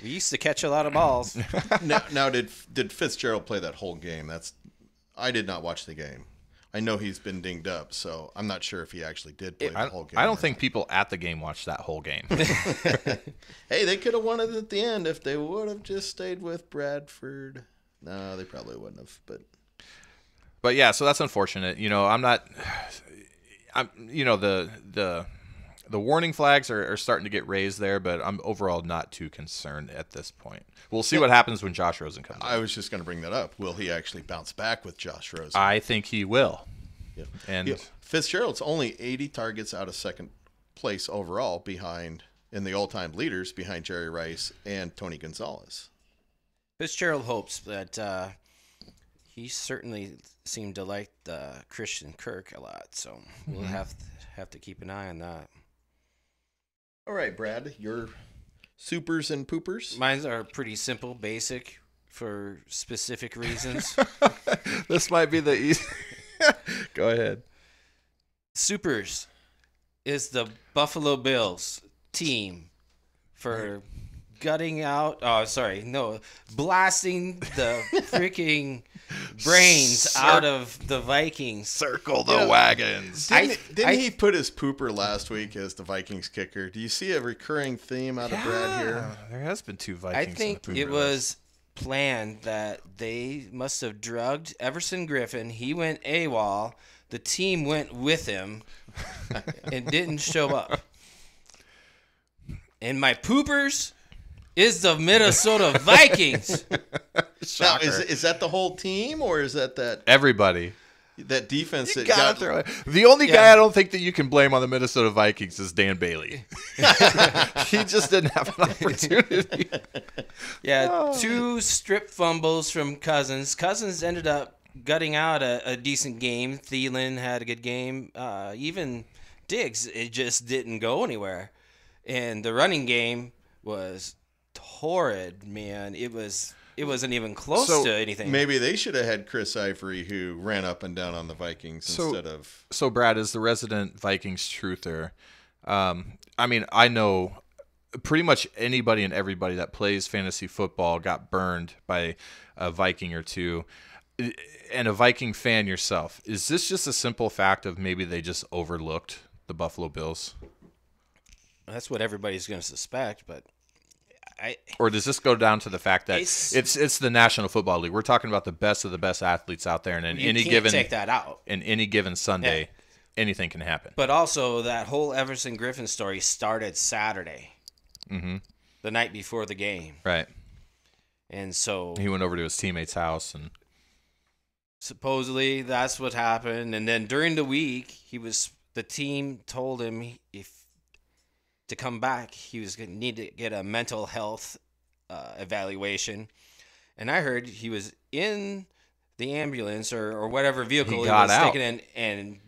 We used to catch a lot of balls. Now, did Fitzgerald play that whole game? I did not watch the game. I know he's been dinged up, so I'm not sure if he actually did play the whole game. I don't think people at the game watched that whole game. Hey, they could have won it at the end if they would have just stayed with Bradford. No, they probably wouldn't have. But yeah, so that's unfortunate. The warning flags are starting to get raised there, but I'm overall not too concerned at this point. We'll see what happens when Josh Rosen comes in. I was just going to bring that up. Will he actually bounce back with Josh Rosen? I think he will. Yeah. And Fitzgerald's only 80 targets out of second place overall in the all-time leaders behind Jerry Rice and Tony Gonzalez. Fitzgerald hopes that he certainly seemed to like Christian Kirk a lot, so we'll have to keep an eye on that. All right, Brad, your supers and poopers? Mine are pretty simple, basic, for specific reasons. This might be the easy. Go ahead. Supers is the Buffalo Bills team for blasting the freaking brains out of the Vikings. Circle the wagons. Didn't he put his pooper last week as the Vikings kicker? Do you see a recurring theme out of Brad here? There has been 2 Vikings. I think in the pooper it was planned that they must have drugged Everson Griffin. He went AWOL. The team went with him and didn't show up. And my poopers is the Minnesota Vikings. Now, is that the whole team, or is that everybody? That defense You that gotta got throw it. The only guy I don't think that you can blame on the Minnesota Vikings is Dan Bailey. He just didn't have an opportunity. Yeah, 2 strip fumbles from Cousins. Cousins ended up gutting out a decent game. Thielen had a good game. Even Diggs, it just didn't go anywhere. And the running game was horrid, man. It wasn't even close to anything. Maybe they should have had Chris Ivory, who ran up and down on the Vikings instead of. So Brad, is the resident Vikings truther. I mean, I know pretty much anybody and everybody that plays fantasy football got burned by a Viking or two. And a Viking fan yourself, is this just a simple fact of maybe they just overlooked the Buffalo Bills? That's what everybody's going to suspect, but or does this go down to the fact that it's the National Football League? We're talking about the best of the best athletes out there, and take that out. In any given Sunday, anything can happen. But also, that whole Everson Griffin story started Saturday, the night before the game, right? And so he went over to his teammate's house, and supposedly that's what happened. And then during the week, the team told him to come back, he was going to need to get a mental health evaluation. And I heard he was in the ambulance or whatever vehicle he was taken in, and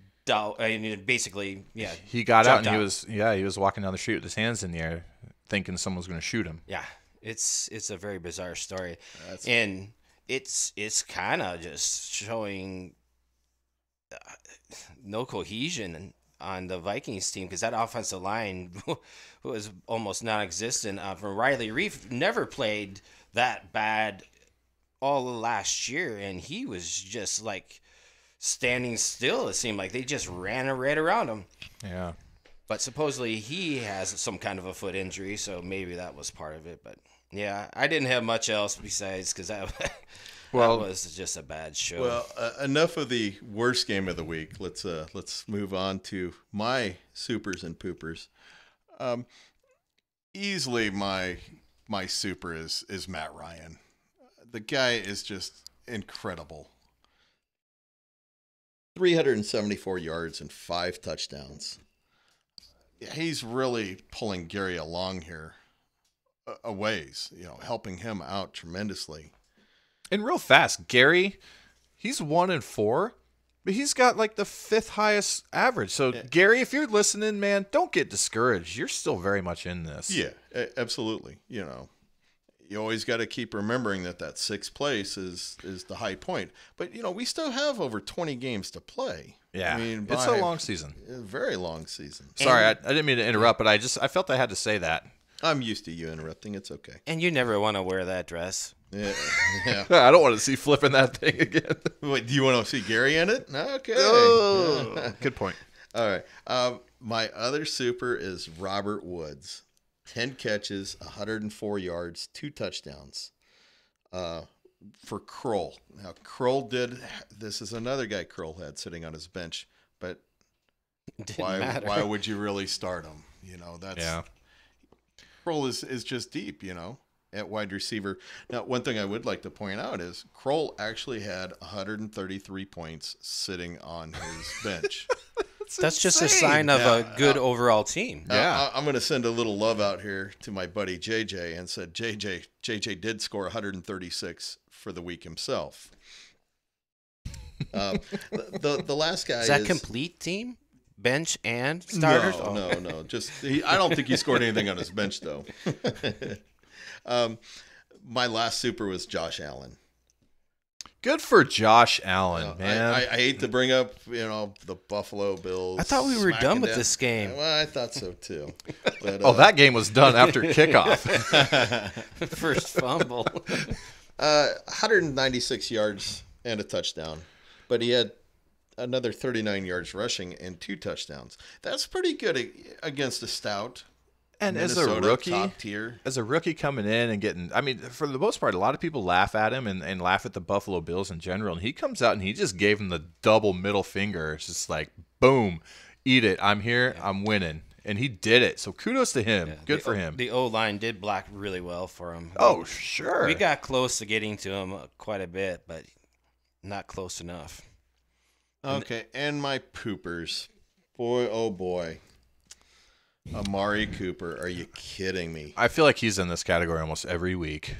basically, he got out, and he was walking down the street with his hands in the air, thinking someone was going to shoot him. Yeah, it's a very bizarre story, and it's kind of just showing no cohesion on the Vikings team, because that offensive line was almost non-existent. From Riley Reef never played that bad all of last year, and he was just like standing still. It seemed like they just ran right around him. Yeah. But supposedly he has some kind of a foot injury, so maybe that was part of it. But yeah, I didn't have much else besides, because that was just a bad show. Well, enough of the worst game of the week. Let's move on to my supers and poopers. Easily my super is Matt Ryan. The guy is just incredible. 374 yards and 5 touchdowns. He's really pulling Gary along here a ways, helping him out tremendously. And real fast, Gary, he's 1-4, but he's got like the 5th highest average. So, Gary, if you're listening, man, don't get discouraged. You're still very much in this. Yeah, absolutely. You always got to keep remembering that 6th place is the high point. But, we still have over 20 games to play. Yeah, it's a long season. A very long season. Sorry, I didn't mean to interrupt, but I felt I had to say that. I'm used to you interrupting. It's okay. And you never want to wear that dress. Yeah. I don't want to see flipping that thing again. Wait, do you want to see Gary in it? Okay. Oh, good point. All right. My other super is Robert Woods. 10 catches, 104 yards, 2 touchdowns for Kroll. Now, this is another guy Kroll had sitting on his bench, but why would you really start him? Kroll is just deep, at wide receiver. Now, one thing I would like to point out is Kroll actually had 133 points sitting on his bench. That's just a sign of a good overall team. Yeah. I'm going to send a little love out here to my buddy JJ and said JJ did score 136 for the week himself. The last guy is that complete team? Bench and starters? No. I don't think he scored anything on his bench, though. My last super was Josh Allen. Good for Josh Allen, man. I hate to bring up, the Buffalo Bills. I thought we were done with this game. Well, I thought so too. But, that game was done after kickoff. First fumble. 196 yards and a touchdown, but he had another 39 yards rushing and 2 touchdowns. That's pretty good against a stout. And Minnesota, as a rookie, top tier. coming in and getting, I mean, for the most part, a lot of people laugh at him and laugh at the Buffalo Bills in general. And he comes out and he just gave him the double middle finger. It's just like, boom, eat it. I'm here. I'm winning. And he did it. So kudos to him. Yeah, Good for him. The O-line did block really well for him. Oh, sure. We got close to getting to him quite a bit, but not close enough. Okay, and my poopers. Boy, oh boy. Amari Cooper, are you kidding me? I feel like he's in this category almost every week.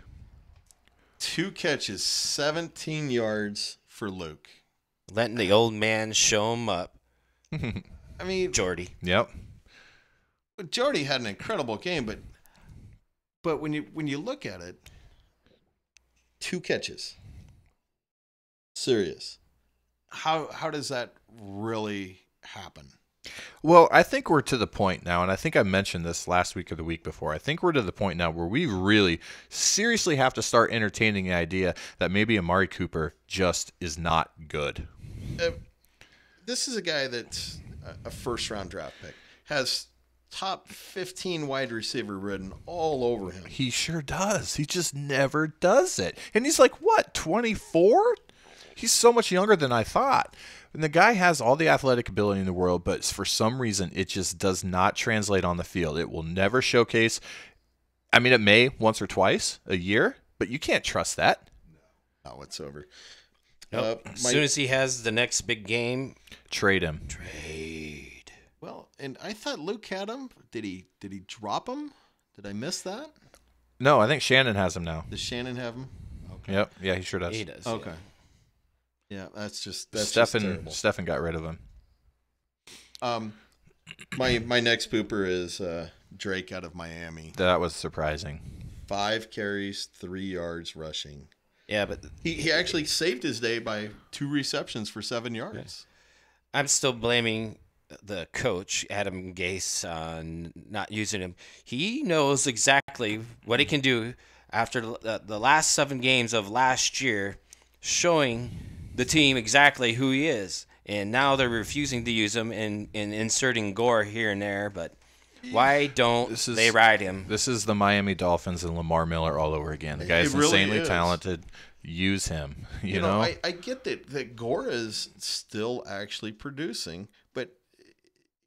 2 catches, 17 yards for Luke. Letting the old man show him up. I mean, Jordy. Yep. Jordy had an incredible game, but when you look at it, 2 catches. Serious. How does that really happen? Well, I think we're to the point now, and I think I mentioned this last week or the week before. I think we're to the point now where we really seriously have to start entertaining the idea that maybe Amari Cooper just is not good. This is a guy that's a first-round draft pick. Has top 15 wide receiver written all over him. He sure does. He just never does it. And he's like, what, 24? He's so much younger than I thought. And the guy has all the athletic ability in the world, but for some reason, it just does not translate on the field. It will never showcase. I mean, it may once or twice a year, but you can't trust that. No, not whatsoever. Nope. As soon as he has the next big game, trade him. Trade. Well, and I thought Luke had him. Did he drop him? Did I miss that? No, I think Shannon has him now. Does Shannon have him? Okay. Yep. Yeah, he sure does. He does. Okay. Yeah, that's just Stefan terrible. got rid of him. My next pooper is Drake out of Miami. That was surprising. 5 carries, 3 yards rushing. Yeah, but He actually saved his day by 2 receptions for 7 yards. Yes. I'm still blaming the coach, Adam Gase, on not using him. He knows exactly what he can do after the last 7 games of last year, showing the team exactly who he is. And now they're refusing to use him and inserting Gore here and there. But why don't they ride him? This is the Miami Dolphins and Lamar Miller all over again. The guy's really insanely is. talented. Use him. You know? I get that Gore is still actually producing, but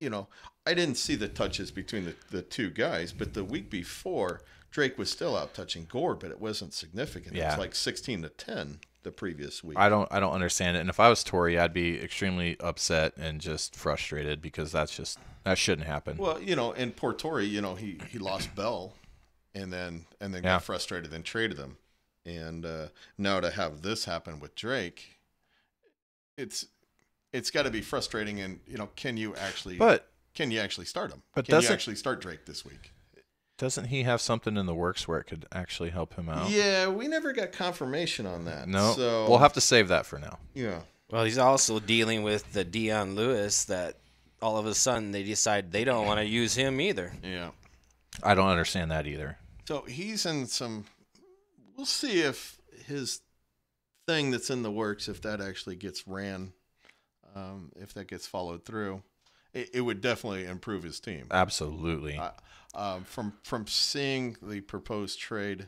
I didn't see the touches between the 2 guys. But the week before, Drake was still out touching Gore, but it wasn't significant. Yeah. It was like 16-10 the previous week. I don't understand it. And if I was Torrey, I'd be extremely upset and just frustrated because that shouldn't happen. Well, and poor Torrey, he lost Bell, and then got frustrated and traded him, and now to have this happen with Drake, it's got to be frustrating. And can you actually start him? But can you actually start Drake this week? Doesn't he have something in the works where it could actually help him out? Yeah, we never got confirmation on that. No, so we'll have to save that for now. Yeah. Well, he's also dealing with the Dion Lewis that all of a sudden they decide they don't want to use him either. Yeah. I don't understand that either. So he's in some. We'll see if his thing that's in the works, if that actually gets ran, if that gets followed through, it would definitely improve his team. Absolutely. From seeing the proposed trade,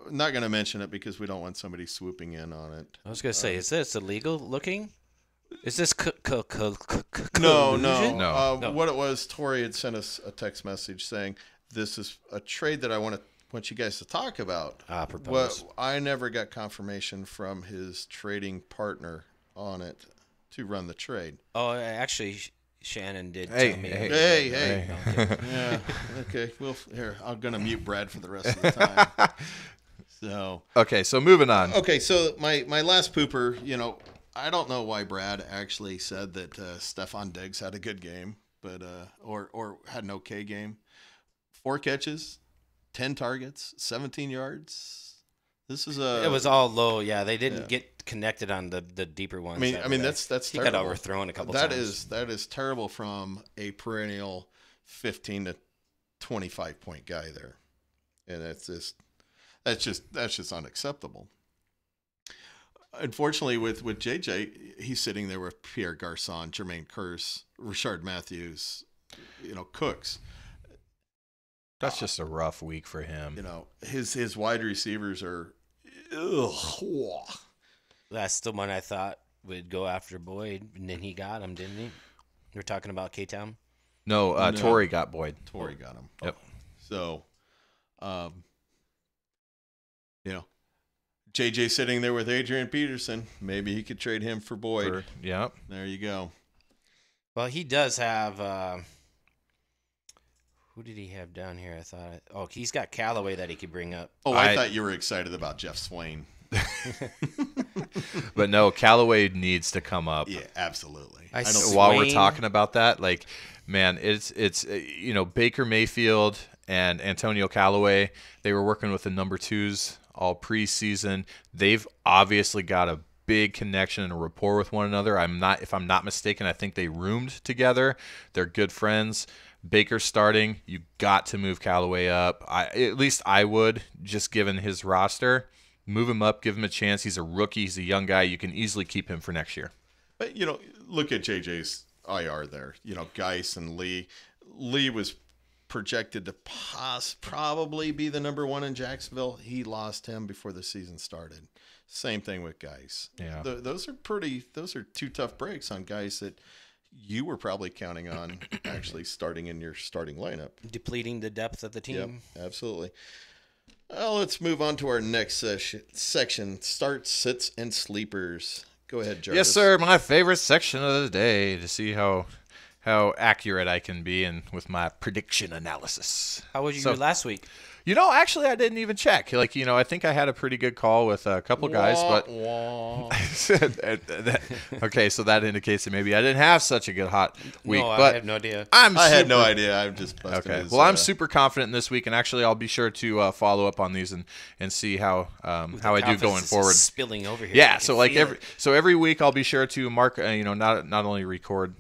not going to mention it because we don't want somebody swooping in on it. I was going to say, is this illegal looking? Is this No. No. What it was, Torrey had sent us a text message saying, this is a trade that I want you guys to talk about. Propose. I never got confirmation from his trading partner on it to run the trade. Oh, actually, Shannon did Hey, tell me. Hey. Yeah. Okay. Well, here, I'm going to mute Brad for the rest of the time. So. Okay, so moving on. Okay, so my last pooper, I don't know why Brad actually said that Stephon Diggs had a good game, but or had an okay game. 4 catches, 10 targets, 17 yards. This is It was all low. Yeah, they didn't get connected on the deeper ones. I mean that's he terrible. got overthrown a couple times. That is terrible from a perennial 15 to 25 point guy there, and that's just unacceptable. Unfortunately, with JJ, he's sitting there with Pierre Garçon, Jermaine Kearse, Richard Matthews, Cooks. That's just a rough week for him. His wide receivers are. That's the one I thought would go after Boyd, and then he got him, didn't he? We're talking about K-Town? No, Torrey got Boyd. Torrey got him. Yep. So, JJ sitting there with Adrian Peterson. Maybe he could trade him for Boyd. Yep. There you go. Well, he does have. Who did he have down here? I thought. He's got Callaway that he could bring up. Oh, I thought you were excited about Jeff Swain. But no, Callaway needs to come up. Yeah, absolutely. While we're talking about that, man, it's Baker Mayfield and Antonio Callaway. They were working with the number 2s all preseason. They've obviously got a big connection and a rapport with one another. If I'm not mistaken, I think they roomed together. They're good friends. Baker starting, you got to move Callaway up. At least I would, just given his roster. Move him up, give him a chance. He's a rookie. He's a young guy. You can easily keep him for next year. But, look at JJ's IR there. Geis and Lee. Lee was projected to probably be the number 1 in Jacksonville. He lost him before the season started. Same thing with Geis. Yeah. Those are 2 tough breaks on guys that you were probably counting on actually starting in your starting lineup. Depleting the depth of the team. Yep, absolutely. Well, let's move on to our next section. Start, sits, and sleepers. Go ahead, Jarvis. Yes, sir. My favorite section of the day to see how accurate I can be with my prediction analysis. How was you do last week? Actually, I didn't even check. I think I had a pretty good call with a couple guys, but okay, so that indicates that maybe I didn't have such a good hot week. No, but I have no idea. I had no idea. I'm just busting okay. his, Well, I'm super confident in this week, and actually, I'll be sure to follow up on these and see how I do going forward. Spilling over here. Yeah. So every week, I'll be sure to mark. Not only record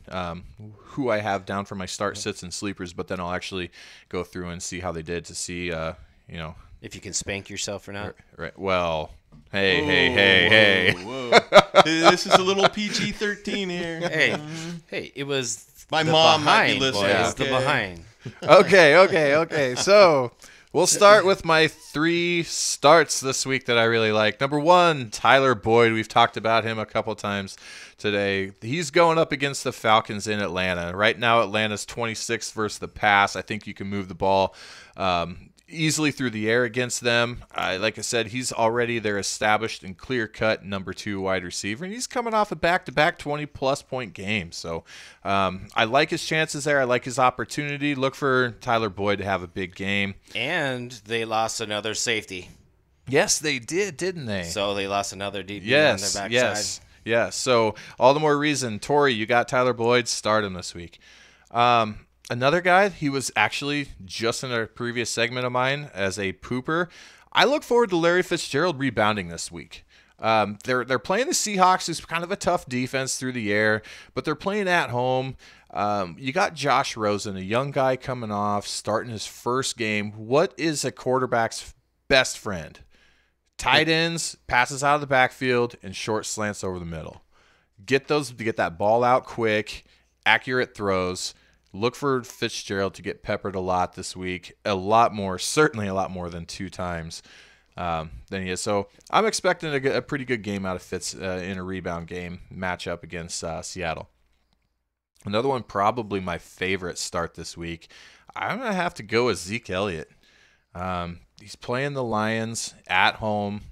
who I have down for my start, sits, and sleepers, but then I'll actually go through and see how they did to see, if you can spank yourself or not. Right. Well, hey. Whoa. This is a little PG-13 here. Hey, it was my mom might be boys, listening. the behind. Okay. So we'll start with my 3 starts this week that I really like. Number 1, Tyler Boyd. We've talked about him a couple times today. He's going up against the Falcons in Atlanta. Right now, Atlanta's 26th versus the pass. I think you can move the ball easily through the air against them. Like I said, he's already their established and clear-cut number 2 wide receiver, and he's coming off a back-to-back 20-plus point game. So I like his chances there. I like his opportunity. Look for Tyler Boyd to have a big game. And they lost another safety. Yes, they did, didn't they? So they lost another DB on their backside. Yes. So all the more reason, Torrey, you got Tyler Boyd. Start him this week. Another guy, he was actually just in a previous segment of mine as a pooper. I look forward to Larry Fitzgerald rebounding this week. They're playing the Seahawks, who's kind of a tough defense through the air, but they're playing at home. You got Josh Rosen, a young guy coming off, starting his first game. What is a quarterback's best friend? Tight ends, passes out of the backfield, and short slants over the middle. Get that ball out quick, accurate throws. Look for Fitzgerald to get peppered a lot this week. Certainly a lot more than 2 times than he is. So I'm expecting a pretty good game out of Fitz in a rebound game matchup against Seattle. Another one, probably my favorite start this week. I'm going to have to go with Zeke Elliott. He's playing the Lions at home.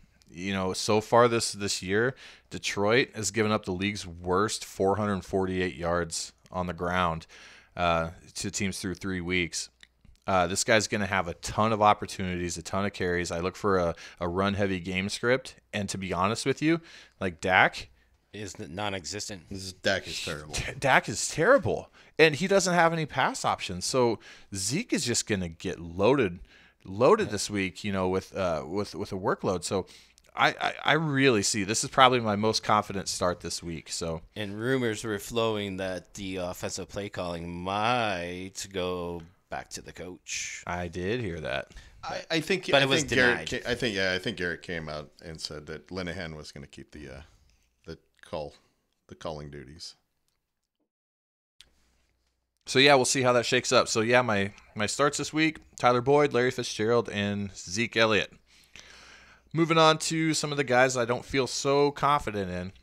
So far this year, Detroit has given up the league's worst 448 yards on the ground to teams through 3 weeks. This guy's going to have a ton of opportunities, a ton of carries. I look for a run-heavy game script. And to be honest with you, Dak is non-existent. Dak is terrible. Dak is terrible. And he doesn't have any pass options. So Zeke is just going to get loaded loaded this week, with a workload. So I really see this is probably my most confident start this week. So, and rumors were flowing that the offensive play calling might go back to the coach. I did hear that. I think, but I it was think denied. Garrett, I think Garrett came out and said that Linehan was going to keep the calling duties. So yeah, we'll see how that shakes up. So yeah, my starts this week: Tyler Boyd, Larry Fitzgerald, and Zeke Elliott. Moving on to some of the guys I don't feel so confident in.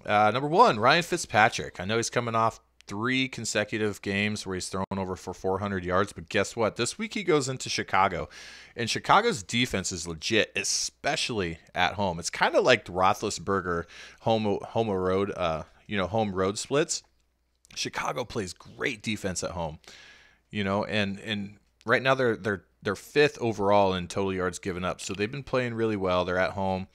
Number 1, Ryan Fitzpatrick. I know he's coming off 3 consecutive games where he's thrown over for 400 yards, but guess what? This week he goes into Chicago, and Chicago's defense is legit, especially at home. It's kind of like Roethlisberger home road splits. Chicago plays great defense at home, and right now they're 5th overall in total yards given up. So they've been playing really well. They're at home.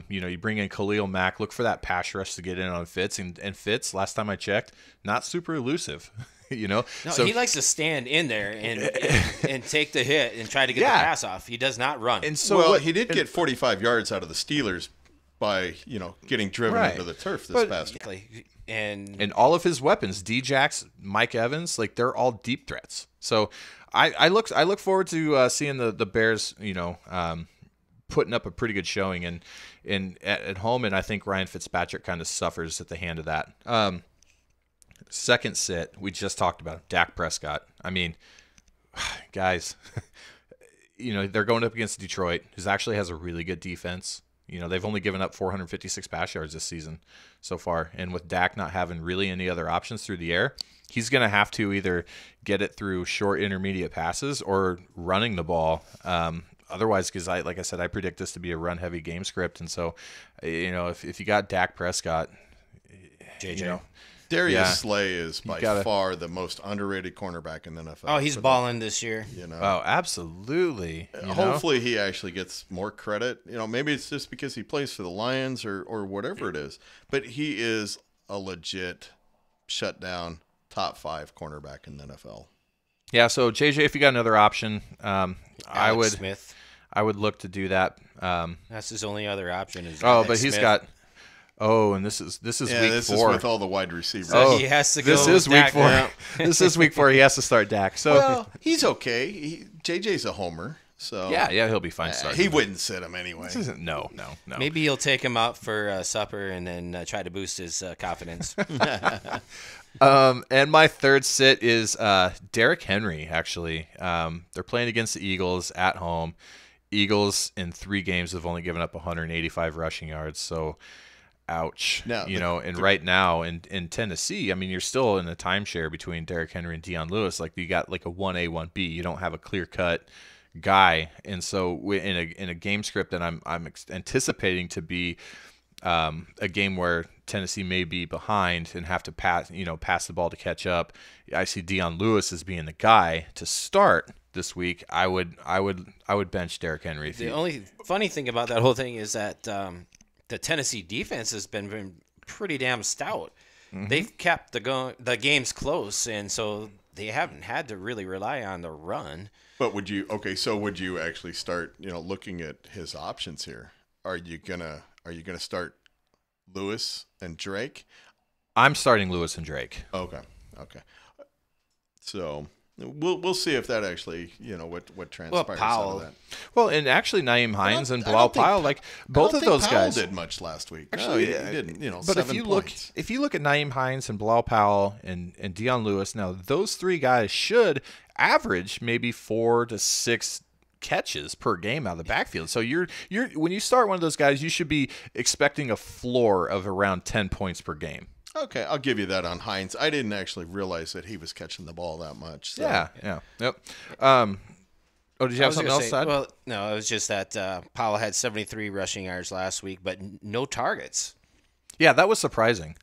You bring in Khalil Mack, look for that pass rush to get in on Fitz, and Fitz, last time I checked, not super elusive. No, so he likes to stand in there and take the hit and try to get the pass off. He does not run. And so he did get 45 yards out of the Steelers by getting driven into the turf this past week. And all of his weapons, D-Jax, Mike Evans, they're all deep threats. So I look forward to seeing the Bears, putting up a pretty good showing at home, and I think Ryan Fitzpatrick kind of suffers at the hand of that. Second sit, we just talked about him, Dak Prescott. I mean, guys, they're going up against Detroit, who actually has a really good defense. They've only given up 456 pass yards this season so far, and with Dak not having really any other options through the air, he's going to have to either get it through short intermediate passes or running the ball. Otherwise, because like I said, I predict this to be a run-heavy game script, and so if you got Dak Prescott, JJ. Darius Slay is by far the most underrated cornerback in the NFL. Oh, he's balling this year. Oh, absolutely. Hopefully he actually gets more credit. Maybe it's just because he plays for the Lions or whatever it is. But he is a legit shutdown top 5 cornerback in the NFL. Yeah, so JJ, if you got another option, Alex Smith. I would look to do that. That's his only other option. But he's got. Oh, and this is week 4. This is with all the wide receivers. So he has to go. This is week 4. This is week 4. He has to start Dak. So he's okay. JJ's a homer. So yeah, he'll be fine. He wouldn't sit him anyway. No. Maybe he'll take him out for supper and then try to boost his confidence. And my third sit is Derrick Henry. Actually, they're playing against the Eagles at home. Eagles in 3 games have only given up 185 rushing yards. So. Ouch. Now, right now in Tennessee, I mean, you're still in a timeshare between Derrick Henry and Dion Lewis. You got a 1A, 1B. You don't have a clear-cut guy. And so in a game script that I'm anticipating to be a game where Tennessee may be behind and have to pass the ball to catch up, I see Dion Lewis as being the guy to start this week. I would bench Derrick Henry. The only funny thing about that whole thing is that the Tennessee defense has been pretty damn stout. Mm-hmm. They've kept the games close, and so they haven't had to really rely on the run. But would you actually start looking at his options here? Are you gonna start Lewis and Drake? I'm starting Lewis and Drake. Okay. So we'll see if that actually what transpires out of that. Well, and actually Nyheim Hines and Bilal Powell, both of those guys did much last week. Actually, he didn't. But 7 points. if you look at Nyheim Hines and Bilal Powell and Dion Lewis, now those 3 guys should average maybe 4 to 6 catches per game out of the backfield. So you're when you start one of those guys, you should be expecting a floor of around 10 points per game. Okay, I'll give you that on Hines. I didn't actually realize that he was catching the ball that much. So. Yeah. Yep. Did you have something else to add? Well, no, it was just that Powell had 73 rushing yards last week, but no targets. Yeah, that was surprising.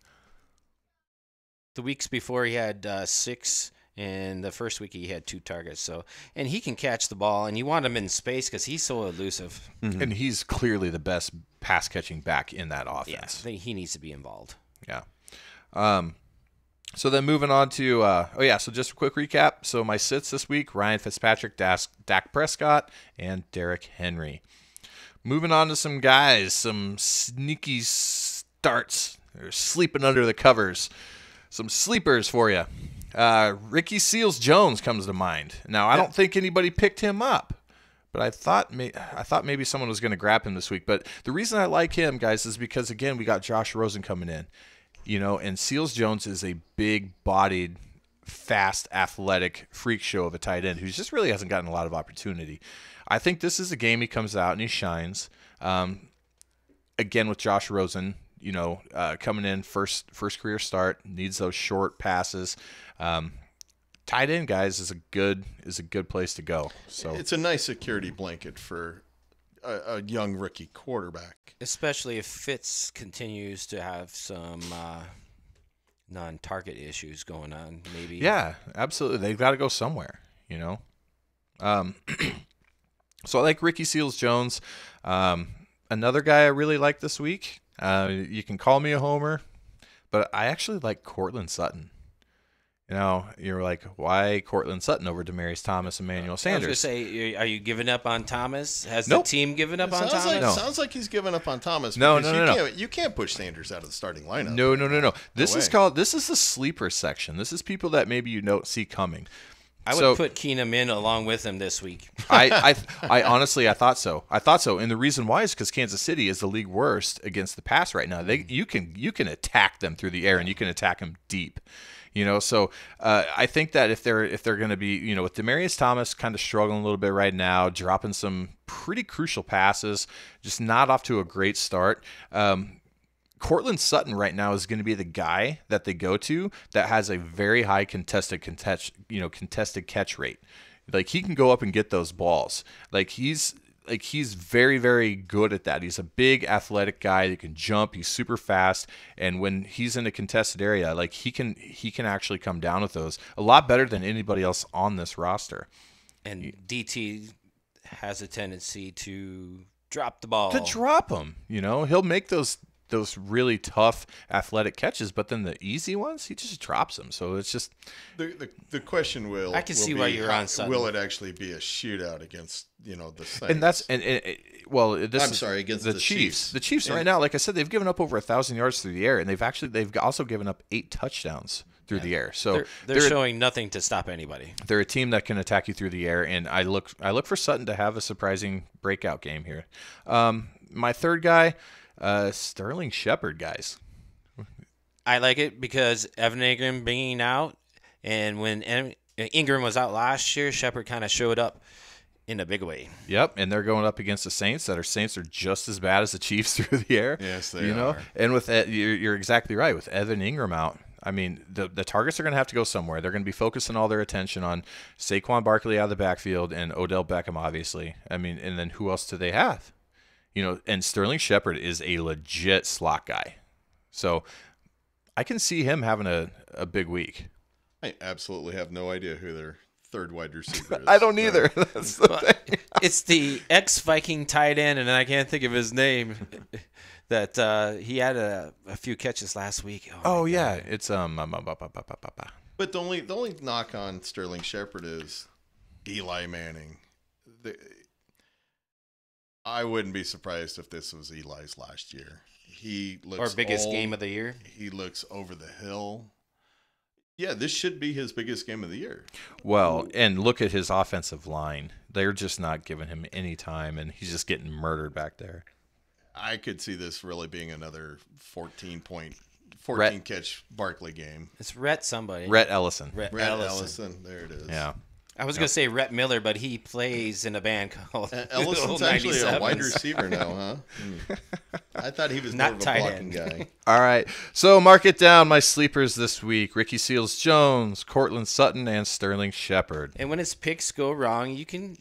The weeks before he had 6, and the first week he had 2 targets. And he can catch the ball, and you want him in space because he's so elusive. Mm-hmm. And he's clearly the best pass catching back in that offense. Yeah, he needs to be involved. Yeah. So then moving on to, so just a quick recap. So my sits this week, Ryan Fitzpatrick, Dak Prescott, and Derrick Henry. Moving on to some guys, some sneaky starts. They're sleeping under the covers. Some sleepers for you. Ricky Seals-Jones comes to mind. Now, I don't think anybody picked him up, but I thought maybe someone was going to grab him this week. But the reason I like him, guys, is because, again, we got Josh Rosen coming in. And Seals-Jones is a big-bodied, fast, athletic freak show of a tight end who just really hasn't gotten a lot of opportunity. I think this is a game he comes out and he shines. Again, with Josh Rosen, coming in first career start, needs those short passes. Tight end, guys, is a good place to go. So it's a nice security blanket for a young rookie quarterback, especially if Fitz continues to have some non-target issues going on. Maybe. Yeah, absolutely. They've got to go somewhere. So I like Ricky Seals-Jones. Another guy I really like this week. You can call me a homer, but I actually like Cortland Sutton. You're like, why Cortland Sutton over Demaryius Thomas and Emmanuel Sanders? I was going to say, are you giving up on Thomas? Has Nope. the team given up on Thomas? Sounds like he's given up on Thomas. No. You can't push Sanders out of the starting lineup. No. This is the sleeper section. This is people that maybe you don't see coming. I would put Keenum in along with him this week. I honestly, I thought so. And the reason why is because Kansas City is the league worst against the pass right now. You can attack them through the air and you can attack them deep. So I think that if they're going to be, with Demaryius Thomas kind of struggling a little bit right now, dropping some pretty crucial passes, just not off to a great start. Cortland Sutton right now is going to be the guy that they go to that has a very high contested catch rate. Like he can go up and get those balls. He's very, very good at that. He's a big athletic guy that can jump. He's super fast, and when he's in a contested area, he can actually come down with those a lot better than anybody else on this roster. And DT has a tendency to drop the ball. To drop them, he'll make those really tough athletic catches, but then the easy ones, he just drops them. So it's just the question will. I can see why you're on Sutton. Will it actually be a shootout against the Saints? And that's against the Chiefs. The Chiefs right now, like I said, they've given up over 1,000 yards through the air, and they've also given up 8 touchdowns through the air. So they're showing nothing to stop anybody. They're a team that can attack you through the air, and I look for Sutton to have a surprising breakout game here. My third guy. Sterling Shepard, guys. I like it because Evan Ingram being out, and when Ingram was out last year, Shepard kind of showed up in a big way. Yep, and they're going up against the Saints are just as bad as the Chiefs through the air. Yes, they are. And with you're exactly right. With Evan Ingram out, I mean, the targets are going to have to go somewhere. They're going to be focusing all their attention on Saquon Barkley out of the backfield and Odell Beckham, obviously. I mean, and then who else do they have? And Sterling Shepard is a legit slot guy. So I can see him having a big week. I absolutely have no idea who their third wide receiver is. I don't either. That's the thing. It's the ex-Viking tight end, and I can't think of his name, that he had a few catches last week. Oh yeah. It's But the only knock on Sterling Shepard is Eli Manning. I wouldn't be surprised if this was Eli's last year. He looks our biggest old. Game of the year. He looks over the hill. Yeah, this should be his biggest game of the year. Well, and look at his offensive line. They're just not giving him any time, and he's just getting murdered back there. I could see this really being another 14 catch Barkley game. It's Rhett somebody. Rhett Ellison. Rhett Ellison. There it is. Yeah. I was going to say Rhett Miller, but he plays in a band called Ellison's actually a wide receiver now, huh? I thought he was not more of a tight blocking end guy. All right. So mark it down. My sleepers this week: Ricky Seals-Jones, Cortland Sutton, and Sterling Shepard. And when his picks go wrong, he can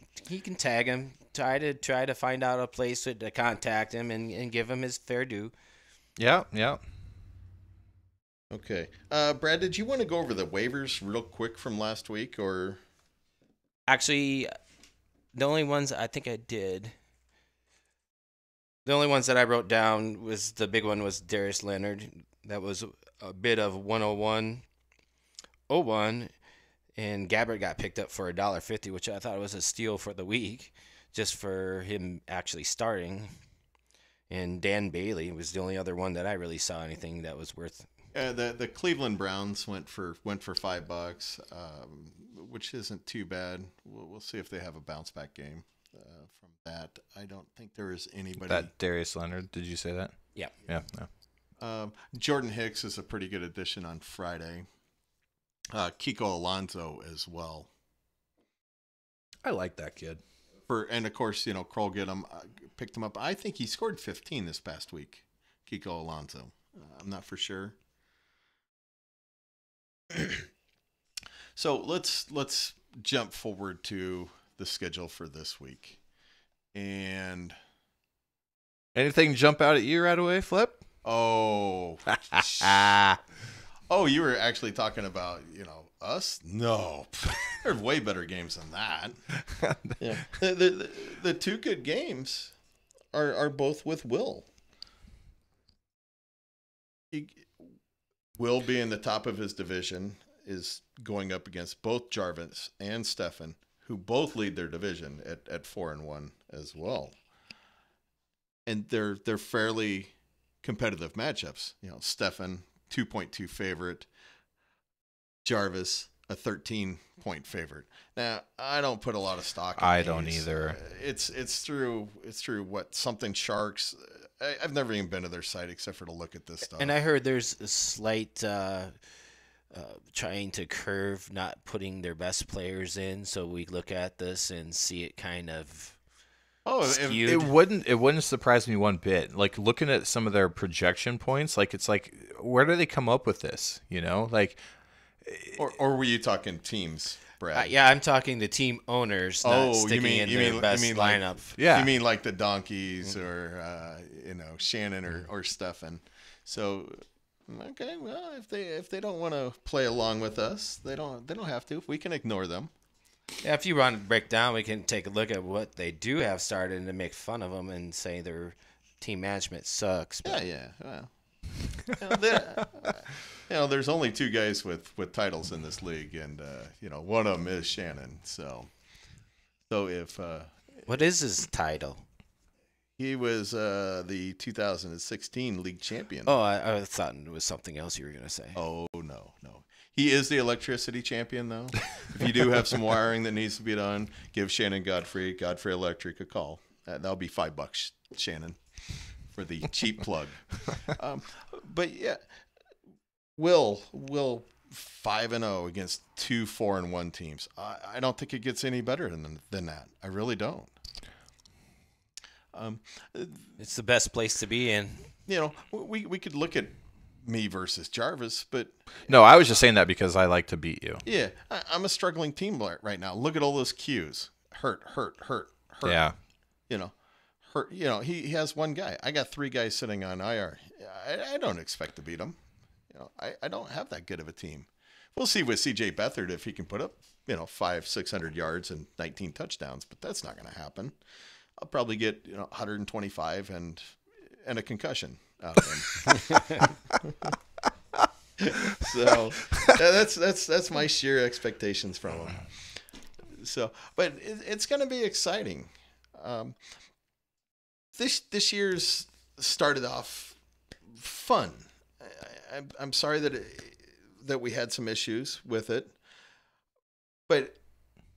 tag him, try to find out a place to contact him and give him his fair due. Yeah. Okay. Brad, did you want to go over the waivers real quick from last week, or? Actually, the only ones I think I did, the only ones that I wrote down was the big one was Darius Leonard. That was a bit of 101 0-1, and Gabbert got picked up for $1.50, which I thought was a steal for the week, just for him actually starting. And Dan Bailey was the only other one that I really saw anything that was worth. The Cleveland Browns went for $5, which isn't too bad. We'll see if they have a bounce back game from that. I don't think there is anybody. That Darius Leonard, did you say that? Yeah. Yeah. Jordan Hicks is a pretty good addition on Friday. Kiko Alonso as well. I like that kid. And of course, Kroll picked him up. I think he scored 15 this past week. Kiko Alonso. I'm not for sure. So let's jump forward to the schedule for this week. And anything jump out at you right away, Flip? Oh, you were actually talking about us? No, there's way better games than that. Yeah, the two good games are both with Will. Will being the top of his division is going up against both Jarvis and Stefan, who both lead their division at 4-1 as well. And they're fairly competitive matchups. Stefan, 2.2 favorite. Jarvis, a 13-point favorite. Now, I don't put a lot of stock in these. don't either. It's through what something Sharks. I've never even been to their site except for to look at this stuff. And I heard there's a slight trying to curve not putting their best players in, so we look at this and see it kind of skewed. It wouldn't surprise me one bit. Like looking at some of their projection points, it's like where do they come up with this? Or were you talking teams, Brad? Yeah, I'm talking the team owners not sticking in their best lineup. Yeah. You mean like the Donkeys or Shannon or Stefan. So okay, well, if they don't want to play along with us, they don't have to. We can ignore them. Yeah, if you want to break down, we can take a look at what they do have started and make fun of them and say their team management sucks. But Yeah. Well, there's only two guys with titles in this league, and one of them is Shannon. So if what is his title? he was the 2016 league champion. Oh, I thought it was something else you were going to say. Oh, no. He is the electricity champion, though. If you do have some wiring that needs to be done, give Shannon Godfrey Electric a call. That'll be $5, Shannon, for the cheap plug. But yeah, Will 5-0 against two 4-1 teams. I don't think it gets any better than that. I really don't. It's the best place to be in. We could look at me versus Jarvis, but no, I was just saying that because I like to beat you. Yeah, I'm a struggling team right now. Look at all those Qs. Hurt. Yeah. Hurt. He has one guy. I got three guys sitting on IR. I don't expect to beat him. I don't have that good of a team. We'll see with CJ Beathard if he can put up 500-600 yards and 19 touchdowns, but that's not going to happen. I'll probably get 125 and a concussion out of him. So that's my sheer expectations from him. So, but it's going to be exciting. This year's started off fun. I'm sorry that we had some issues with it, but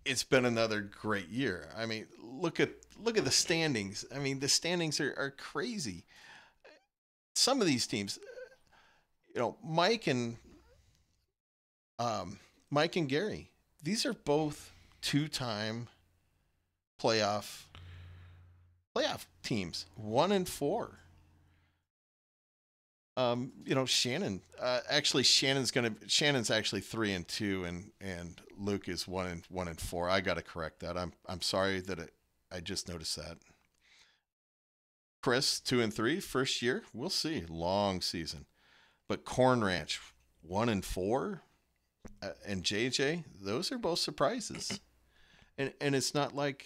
it's been another great year. I mean, look at the standings. I mean, the standings are crazy. Some of these teams, Mike and Gary, these are both two-time playoff teams, 1-4. Shannon. Shannon's actually 3-2, and Luke is 1-4. I got to correct that. I'm sorry that I just noticed that. Chris 2-3, first year. We'll see. Long season, but Corn Ranch 1-4, and JJ. Those are both surprises, and it's not like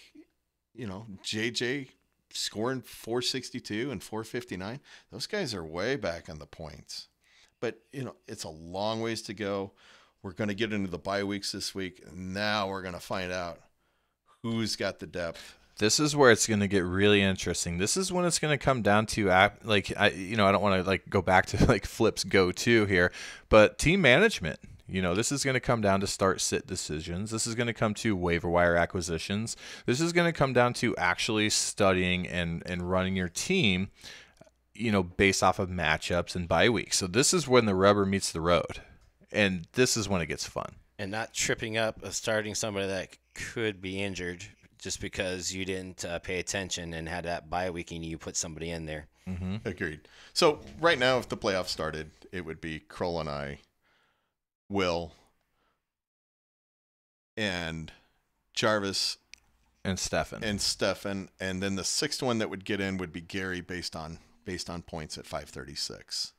JJ scoring 462 and 459. Those guys are way back on the points, but it's a long ways to go. We're going to get into the bye weeks this week. Now we're going to find out who's got the depth. This is where it's going to get really interesting. This is when it's going to come down to, I don't want to go back to Flip's go-to here, but team management. This is going to come down to start-sit decisions. This is going to come to waiver wire acquisitions. This is going to come down to actually studying and running your team, based off of matchups and bye weeks. So this is when the rubber meets the road, and this is when it gets fun. And not tripping up of starting somebody that could be injured just because you didn't pay attention and had that bye week and you put somebody in there. Mm-hmm. Agreed. So right now, if the playoffs started, it would be Kroll and I, Will, and Jarvis, and Stefan, and then the sixth one that would get in would be Gary based on points at 536.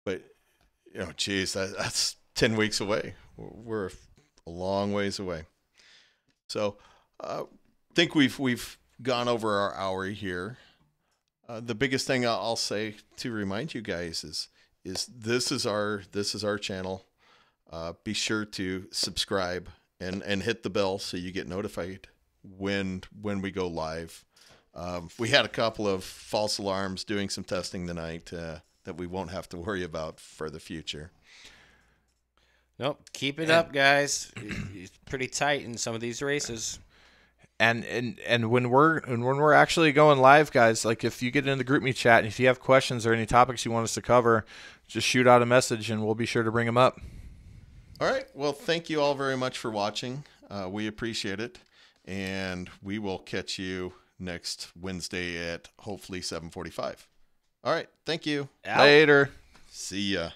But that's 10 weeks away. We're a long ways away. So I think we've gone over our hour here. The biggest thing I'll say to remind you guys is this is our channel. Be sure to subscribe and hit the bell so you get notified when we go live. We had a couple of false alarms doing some testing tonight that we won't have to worry about for the future. Nope, keep it up, guys. It's pretty tight in some of these races. And when we're actually going live, guys, if you get in the group me chat and if you have questions or any topics you want us to cover, just shoot out a message and we'll be sure to bring them up. All right. Well, thank you all very much for watching. We appreciate it, and we will catch you next Wednesday at hopefully 7:45. All right. Thank you. Later. See ya.